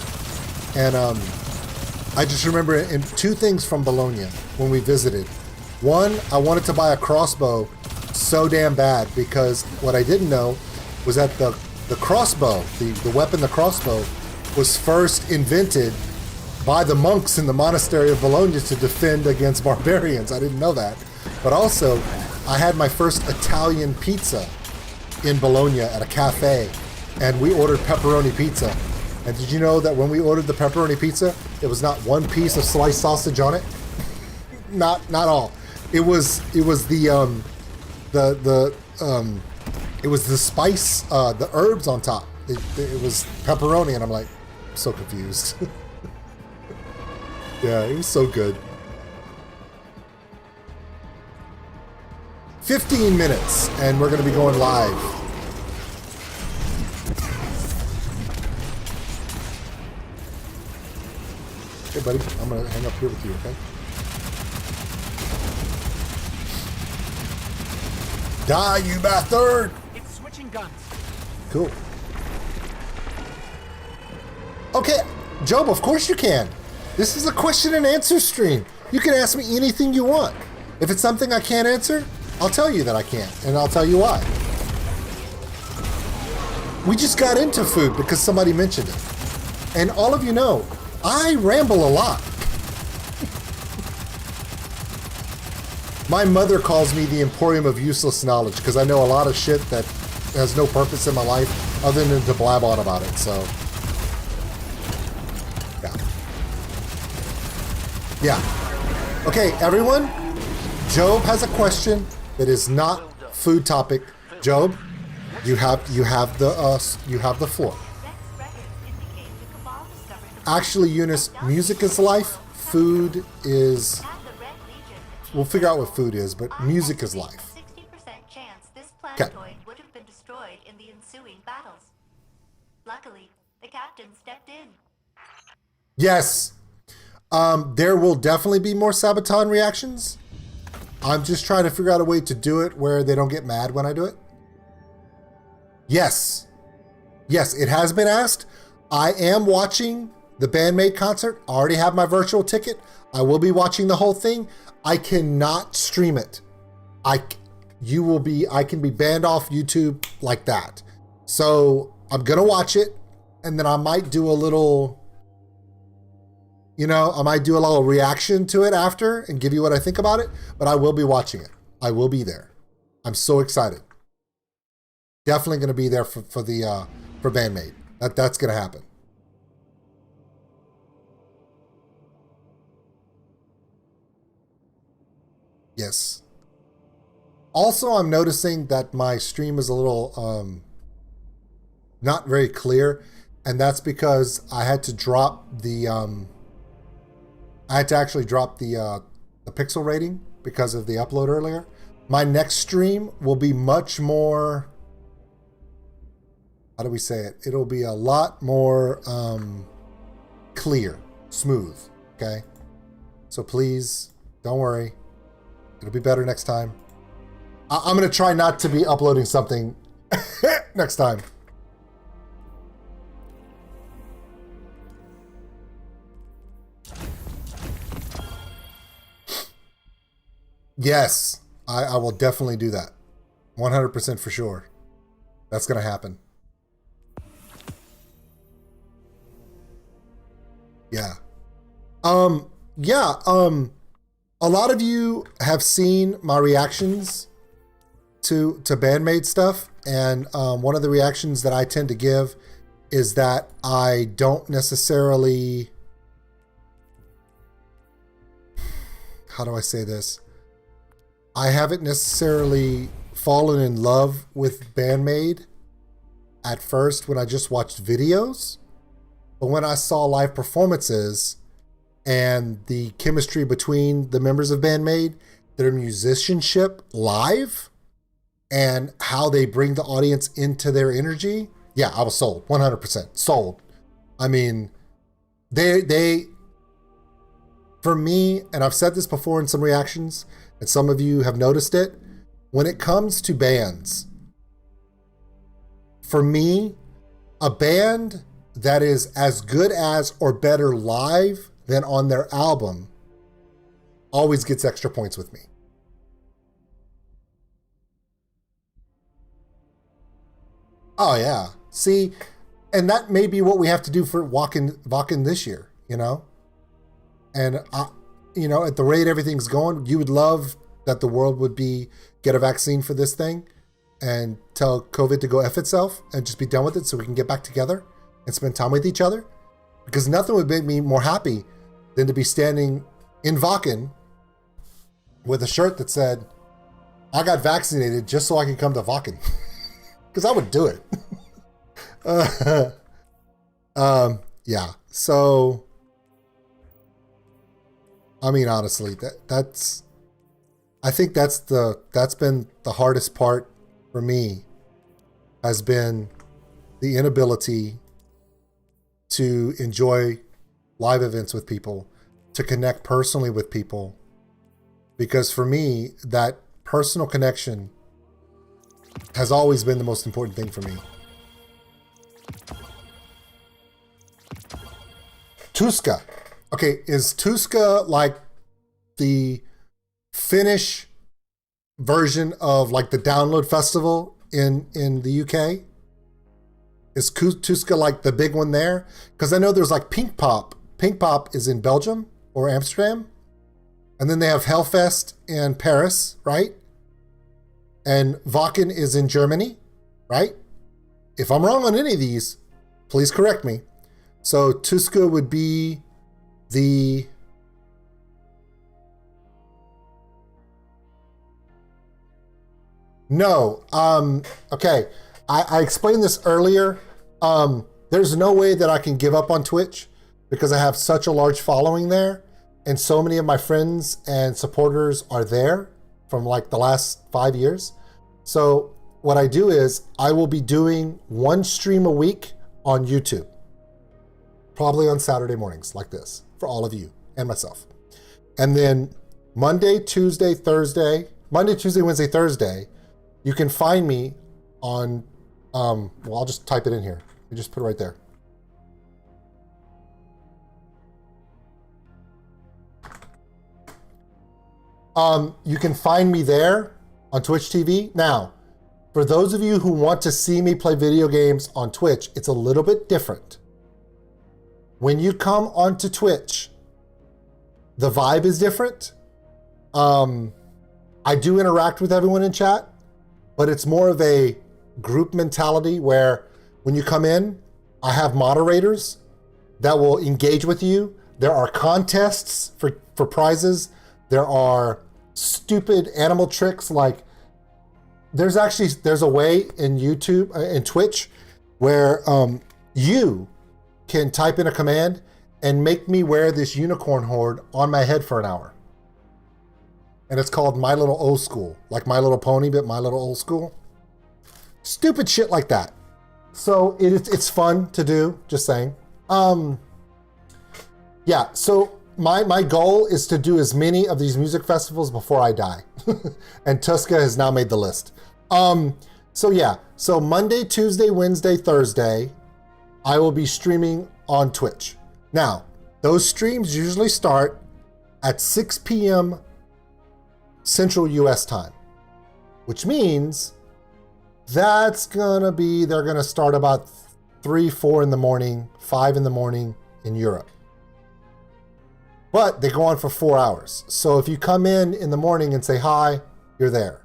and I just remember in two things from Bologna when we visited. One, I wanted to buy a crossbow so damn bad because what I didn't know was that the crossbow, the weapon, the crossbow, was first invented by the monks in the monastery of Bologna to defend against barbarians. I didn't know that. But also, I had my first Italian pizza in Bologna at a cafe, and we ordered pepperoni pizza. And did you know that when we ordered the pepperoni pizza, there was not one piece of sliced sausage on it? Not all. It was the spice, the herbs on top. It was pepperoni, and I'm like, so confused. Yeah, it was so good. 15 minutes, and we're going to be going live. Hey, buddy, I'm going to hang up here with you, okay? Die, you bastard! It's switching guns. Cool. Okay, Job, of course you can. This is a question and answer stream. You can ask me anything you want. If it's something I can't answer, I'll tell you that I can't, and I'll tell you why. We just got into food because somebody mentioned it. And all of you know, I ramble a lot. My mother calls me the Emporium of Useless Knowledge because I know a lot of shit that has no purpose in my life other than to blab on about it, so. Yeah. Okay, everyone. Job has a question that is not food topic. Job, you have the floor. Actually, Eunice, music is life. Food is. We'll figure out what food is, but music is life. 60% chance this Okay. planetoid would have been destroyed in the ensuing battles. Luckily, the captain stepped in. Yes. There will definitely be more Sabaton reactions. I'm just trying to figure out a way to do it where they don't get mad when I do it. Yes. Yes, it has been asked. I am watching the Bandmate concert. I already have my virtual ticket. I will be watching the whole thing. I cannot stream it. I can be banned off YouTube like that. So I'm going to watch it, and then I might do a little... I might do a little reaction to it after and give you what I think about it, but I will be watching it. I will be there. I'm so excited. Definitely going to be there for Bandmate. That's going to happen. Yes. Also, I'm noticing that my stream is a little not very clear, and that's because I had to drop the I had to actually drop the pixel rating because of the upload earlier. My next stream will be much more, how do we say it? It'll be a lot more clear, smooth, okay? So please, don't worry. It'll be better next time. I'm going to try not to be uploading something next time. Yes, I will definitely do that. 100% for sure. That's going to happen. Yeah. Yeah. A lot of you have seen my reactions to Bandmade stuff, and one of the reactions that I tend to give is that I don't necessarily, how do I say this? I haven't necessarily fallen in love with Bandmade at first when I just watched videos, but when I saw live performances and the chemistry between the members of Bandmade, their musicianship live, and how they bring the audience into their energy, yeah, I was sold, 100% sold. I mean, they, for me, and I've said this before in some reactions, and some of you have noticed it, when it comes to bands, for me, a band that is as good as or better live than on their album always gets extra points with me. Oh yeah. See, and that may be what we have to do for Wacken this year, you know? And you know, at the rate everything's going, you would love that the world would get a vaccine for this thing and tell COVID to go F itself and just be done with it so we can get back together and spend time with each other. Because nothing would make me more happy than to be standing in Wacken with a shirt that said, I got vaccinated just so I can come to Wacken. Because I would do it. Yeah. So, I mean, honestly, I think that's been the hardest part for me, has been the inability to enjoy live events with people, to connect personally with people. Because for me, that personal connection has always been the most important thing for me. Tuska. Okay, is Tuska like the Finnish version of like the Download Festival in the UK? Is Tuska like the big one there? Because I know there's like Pink Pop. Pink Pop is in Belgium or Amsterdam. And then they have Hellfest in Paris, right? And Wacken is in Germany, right? If I'm wrong on any of these, please correct me. So Tuska would be the... No. Okay. I explained this earlier. There's no way that I can give up on Twitch because I have such a large following there. And so many of my friends and supporters are there from like the last 5 years. So what I do is I will be doing one stream a week on YouTube, probably on Saturday mornings like this for all of you and myself. And then Monday, Tuesday, Wednesday, Thursday, you can find me on, well, I'll just type it in here. You just put it right there. You can find me there on Twitch TV. Now, for those of you who want to see me play video games on Twitch, it's a little bit different. When you come onto Twitch, the vibe is different. I do interact with everyone in chat, but it's more of a group mentality where when you come in, I have moderators that will engage with you. There are contests for prizes. There are stupid animal tricks. Like there's a way in YouTube, in Twitch, where you can type in a command and make me wear this unicorn horde on my head for an hour. And it's called My Little Old School, like My Little Pony, but My Little Old School. Stupid shit like that. So it's fun to do, just saying. Yeah, so my goal is to do as many of these music festivals before I die. And Tuska has now made the list. So yeah, so Monday, Tuesday, Wednesday, Thursday, I will be streaming on Twitch. Now, those streams usually start at 6 p.m. Central US time, which means they're gonna start about 3, 4 in the morning, 5 in the morning in Europe. but they go on for 4 hours. So if you come in the morning and say hi, you're there.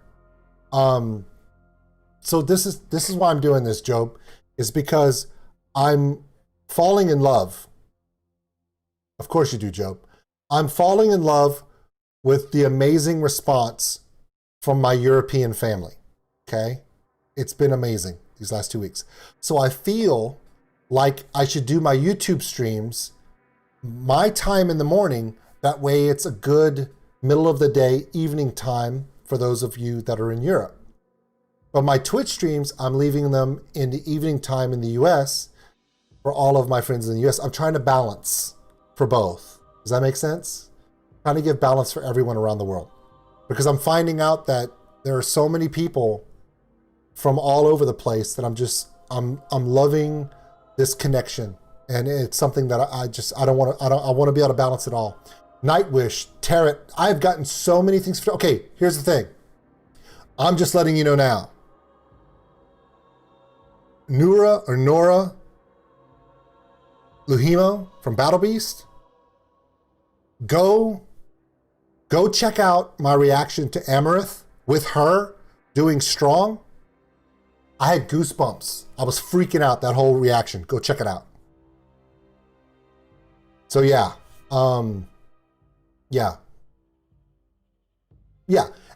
So this is why I'm doing this, Job, is because I'm falling in love. Of course you do, Job. I'm falling in love with the amazing response from my European family. Okay? It's been amazing these last 2 weeks. So I feel like I should do my YouTube streams my time in the morning. That way it's a good middle of the day, evening time for those of you that are in Europe. But my Twitch streams, I'm leaving them in the evening time in the US for all of my friends in the US. I'm trying to balance for both. Does that make sense? Trying to give balance for everyone around the world. Because I'm finding out that there are so many people from all over the place that I'm loving this connection. And it's something that I want to be able to balance it all. Nightwish, Tarot, I've gotten so many things. Okay, here's the thing. I'm just letting you know now. Nora Luhimo from Battle Beast. Go check out my reaction to Amarith with her doing Strong. I had goosebumps. I was freaking out, that whole reaction. Go check it out. So yeah. Yeah.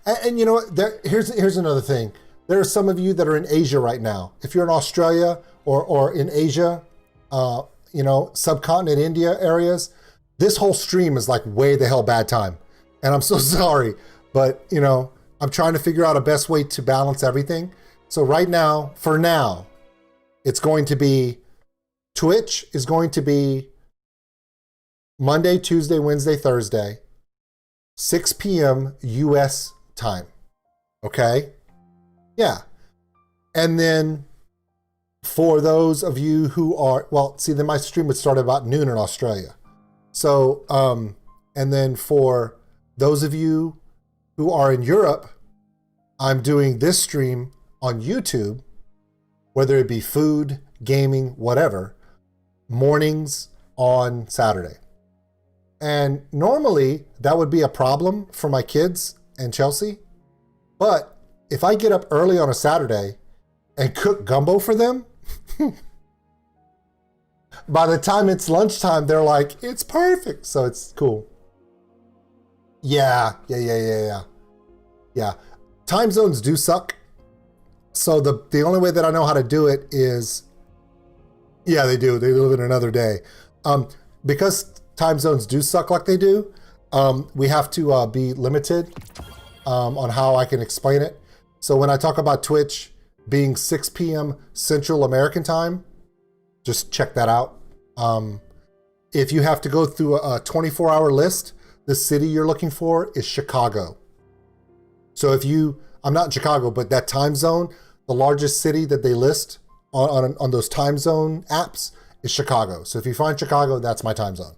And you know what? Here's another thing. There are some of you that are in Asia right now. If you're in Australia or in Asia, subcontinent India areas, this whole stream is like way the hell bad time. And I'm so sorry, but I'm trying to figure out a best way to balance everything. So right now, for now, it's going to be, Twitch is going to be Monday, Tuesday, Wednesday, Thursday, 6 p.m. US time. Okay? Yeah. And then for those of you who are, then my stream would start about noon in Australia. So, and then for those of you who are in Europe, I'm doing this stream on YouTube, whether it be food, gaming, whatever, mornings on Saturday. And normally that would be a problem for my kids and Chelsea. But if I get up early on a Saturday and cook gumbo for them, by the time it's lunchtime, they're like, it's perfect. So it's cool. Yeah. Time zones do suck. So the only way that I know how to do it is, yeah, they do. They live in another day. Because time zones do suck like they do, we have to be limited on how I can explain it. So when I talk about Twitch being 6 p.m. Central American time, just check that out. If you have to go through a 24-hour list, the city you're looking for is Chicago. So I'm not in Chicago, but that time zone, the largest city that they list on those time zone apps is Chicago. So if you find Chicago, that's my time zone.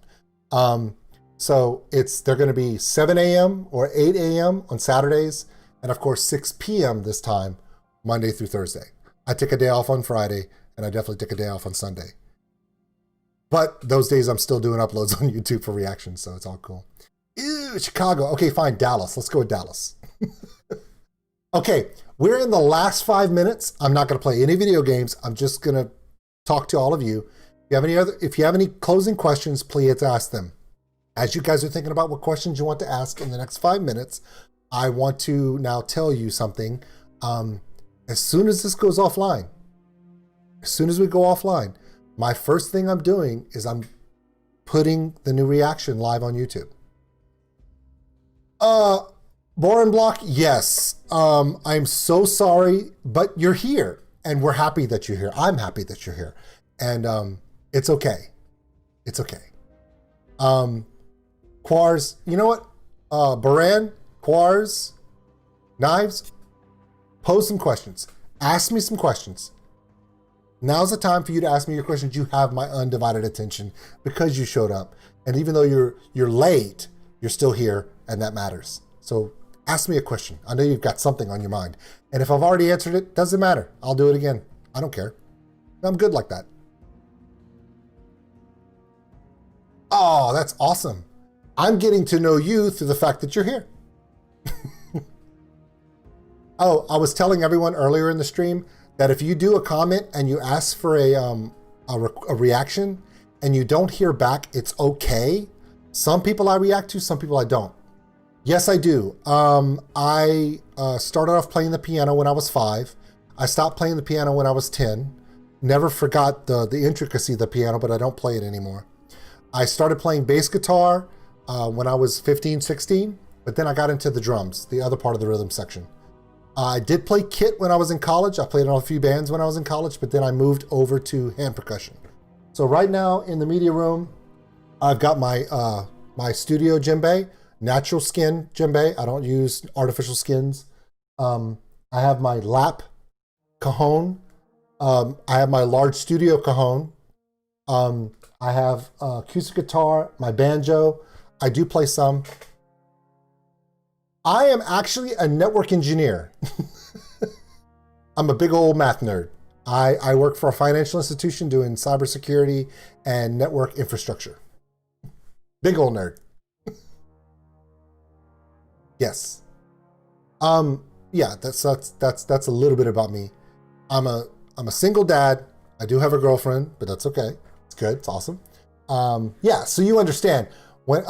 So they're going to be 7 a.m. or 8 a.m. on Saturdays, and of course 6 p.m. this time, Monday through Thursday. I take a day off on Friday, and I definitely take a day off on Sunday. But those days I'm still doing uploads on YouTube for reactions, so it's all cool. Ew, Chicago. Okay, fine, Dallas. Let's go with Dallas. Okay, we're in the last 5 minutes. I'm not going to play any video games. I'm just going to talk to all of you. If you have any closing questions, please ask them. As you guys are thinking about what questions you want to ask in the next 5 minutes, I want to now tell you something. As soon as this goes offline, as soon as we go offline, my first thing I'm doing is I'm putting the new reaction live on YouTube. Boren Block, yes. I'm so sorry, but you're here, and we're happy that you're here. I'm happy that you're here, and it's okay. It's okay. Quars, you know what? Baran, Quars, Knives, pose some questions. Ask me some questions. Now's the time for you to ask me your questions. You have my undivided attention because you showed up. And even though you're late, you're still here, and that matters. So ask me a question. I know you've got something on your mind. And if I've already answered it, doesn't matter. I'll do it again. I don't care. I'm good like that. Oh, that's awesome. I'm getting to know you through the fact that you're here. Oh, I was telling everyone earlier in the stream that if you do a comment and you ask for a reaction and you don't hear back, it's okay. Some people I react to, some people I don't. Yes, I do. I started off playing the piano when I was 5. I stopped playing the piano when I was 10. Never forgot the intricacy of the piano, but I don't play it anymore. I started playing bass guitar when I was 15, 16, but then I got into the drums, the other part of the rhythm section. I did play kit when I was in college. I played in a few bands when I was in college, but then I moved over to hand percussion. So right now in the media room, I've got my my studio djembe, natural skin djembe. I don't use artificial skins. I have my lap cajon. I have my large studio cajon. I have acoustic guitar, my banjo. I do play some. I am actually a network engineer. I'm a big old math nerd. I work for a financial institution doing cybersecurity and network infrastructure. Big old nerd. Yes. Yeah, that's a little bit about me. I'm a single dad. I do have a girlfriend, but that's okay. It's good. It's awesome. Yeah, so you understand. When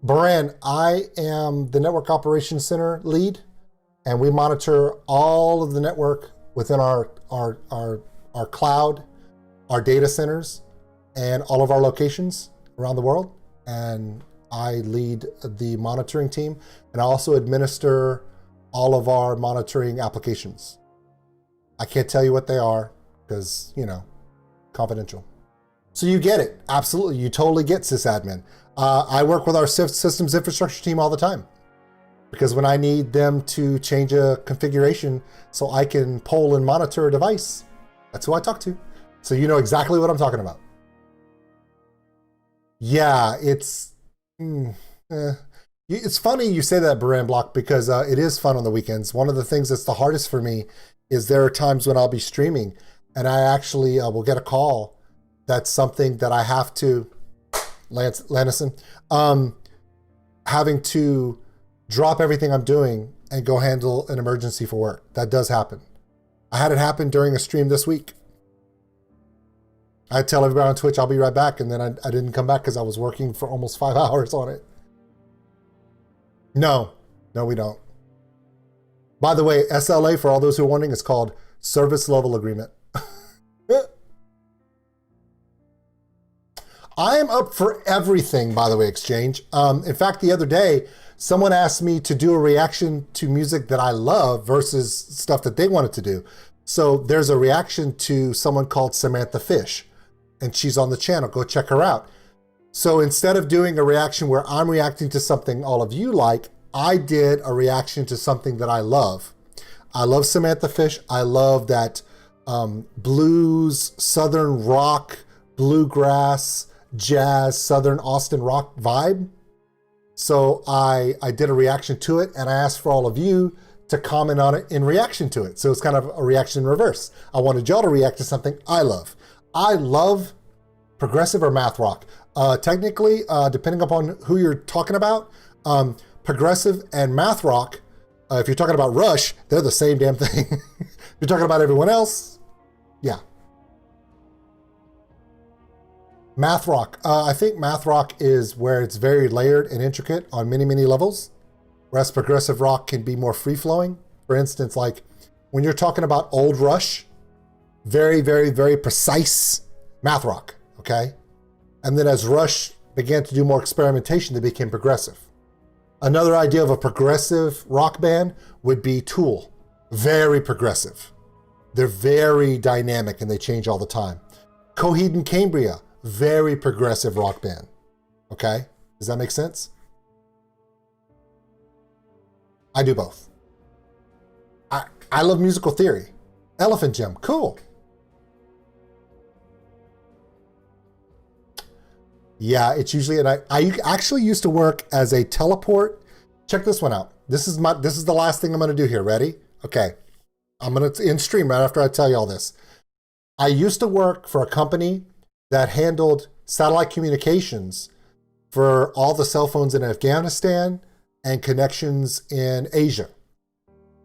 Baran, I am the Network Operations Center lead, and we monitor all of the network within our cloud, our data centers, and all of our locations around the world. And I lead the monitoring team, and I also administer all of our monitoring applications. I can't tell you what they are because, you know, confidential. So you get it. Absolutely. You totally get sysadmin. I work with our systems infrastructure team all the time because when I need them to change a configuration so I can poll and monitor a device, that's who I talk to. So you know exactly what I'm talking about. Yeah, it's funny you say that, Baran Block, because it is fun on the weekends. One of the things that's the hardest for me is there are times when I'll be streaming and I actually will get a call. That's something that I have to, Landison, having to drop everything I'm doing and go handle an emergency for work. That does happen. I had it happen during a stream this week. I tell everybody on Twitch I'll be right back, and then I didn't come back because I was working for almost 5 hours on it. No, we don't. By the way, SLA, for all those who are wondering, is called Service Level Agreement. I am up for everything, by the way, Exchange. In fact, the other day, someone asked me to do a reaction to music that I love versus stuff that they wanted to do. So there's a reaction to someone called Samantha Fish, and she's on the channel. Go check her out. So instead of doing a reaction where I'm reacting to something all of you like, I did a reaction to something that I love. I love Samantha Fish. I love that blues, southern rock, bluegrass, jazz, southern Austin rock vibe. So I did a reaction to it, and I asked for all of you to comment on it in reaction to it. So it's kind of a reaction in reverse. I wanted y'all to react to something I love. I love progressive or math rock. Technically, depending upon who you're talking about, progressive and math rock, if you're talking about Rush, they're the same damn thing. If you're talking about everyone else, yeah. Math rock. I think math rock is where it's very layered and intricate on many, many levels, whereas progressive rock can be more free-flowing. For instance, like when you're talking about old Rush, very, very, very precise math rock, okay? And then as Rush began to do more experimentation, they became progressive. Another idea of a progressive rock band would be Tool. Very progressive. They're very dynamic and they change all the time. Coheed and Cambria, very progressive rock band. Okay? Does that make sense? I do both. I love musical theory. Elephant Gym, cool. Yeah, it's usually, and I actually used to work as a teleport. Check this one out. This is the last thing I'm going to do here. Ready? Okay. I'm going to in stream right after I tell you all this. I used to work for a company that handled satellite communications for all the cell phones in Afghanistan and connections in Asia.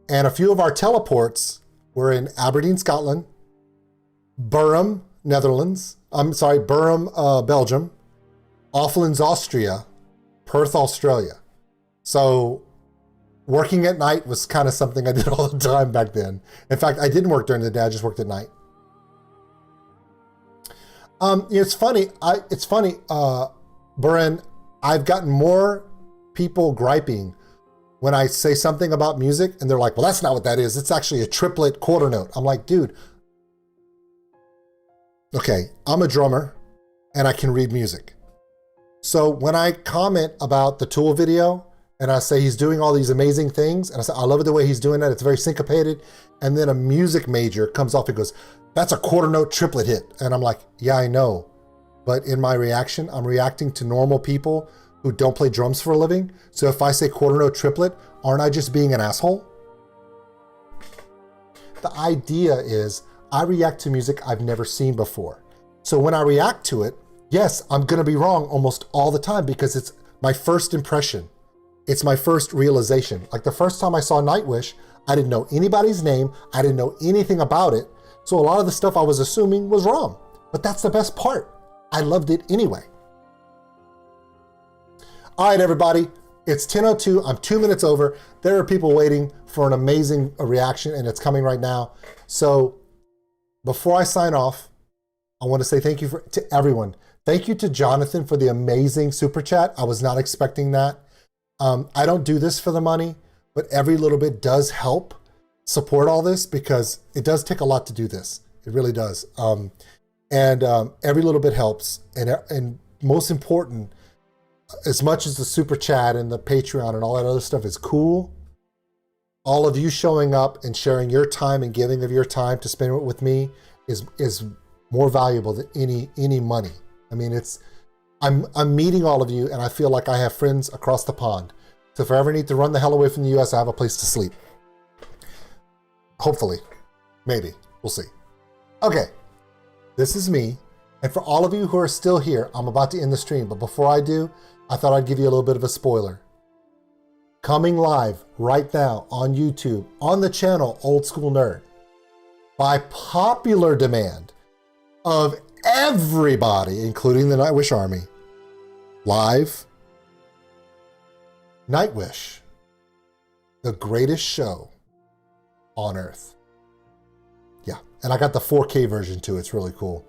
And a few of our teleports were in Aberdeen, Scotland, Belgium, Offlands, Austria, Perth, Australia. So working at night was kind of something I did all the time back then. In fact, I didn't work during the day, I just worked at night. It's funny, Buren, I've gotten more people griping when I say something about music and they're like, well, that's not what that is. It's actually a triplet quarter note. I'm like, dude, okay, I'm a drummer and I can read music. So when I comment about the Tool video and I say he's doing all these amazing things, and I say, I love the way he's doing that, it's very syncopated, and then a music major comes off and goes, that's a quarter note triplet hit. And I'm like, yeah, I know. But in my reaction, I'm reacting to normal people who don't play drums for a living. So if I say quarter note triplet, aren't I just being an asshole? The idea is I react to music I've never seen before. So when I react to it, yes, I'm gonna be wrong almost all the time because it's my first impression. It's my first realization. Like the first time I saw Nightwish, I didn't know anybody's name. I didn't know anything about it. So a lot of the stuff I was assuming was wrong, but that's the best part. I loved it anyway. All right, everybody, it's 10:02. I'm 2 minutes over. There are people waiting for an amazing reaction and it's coming right now. So before I sign off, I want to say thank you to everyone. Thank you to Jonathan for the amazing super chat. I was not expecting that. I don't do this for the money, but every little bit does help support all this because it does take a lot to do this. It really does. Every little bit helps. And most important, as much as the super chat and the Patreon and all that other stuff is cool, all of you showing up and sharing your time and giving of your time to spend it with me is more valuable than any money. I mean, I'm meeting all of you and I feel like I have friends across the pond. So if I ever need to run the hell away from the US, I have a place to sleep. Hopefully. Maybe. We'll see. Okay. This is me. And for all of you who are still here, I'm about to end the stream. But before I do, I thought I'd give you a little bit of a spoiler. Coming live right now on YouTube, on the channel Old School Nerd, by popular demand of everybody, including the Nightwish Army, live, Nightwish, the greatest show on earth. Yeah, and I got the 4K version too. It's really cool.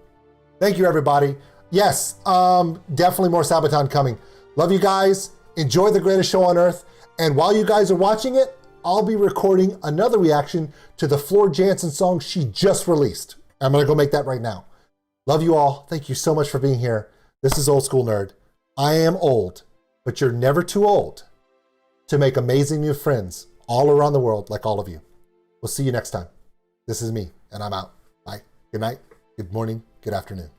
Thank you, everybody. Yes, definitely more Sabaton coming. Love you guys. Enjoy the greatest show on earth. And while you guys are watching it, I'll be recording another reaction to the Floor Jansen song she just released. I'm gonna go make that right now. Love you all. Thank you so much for being here. This is Old School Nerd. I am old, but you're never too old to make amazing new friends all around the world like all of you. We'll see you next time. This is me, and I'm out. Bye. Good night, good morning, good afternoon.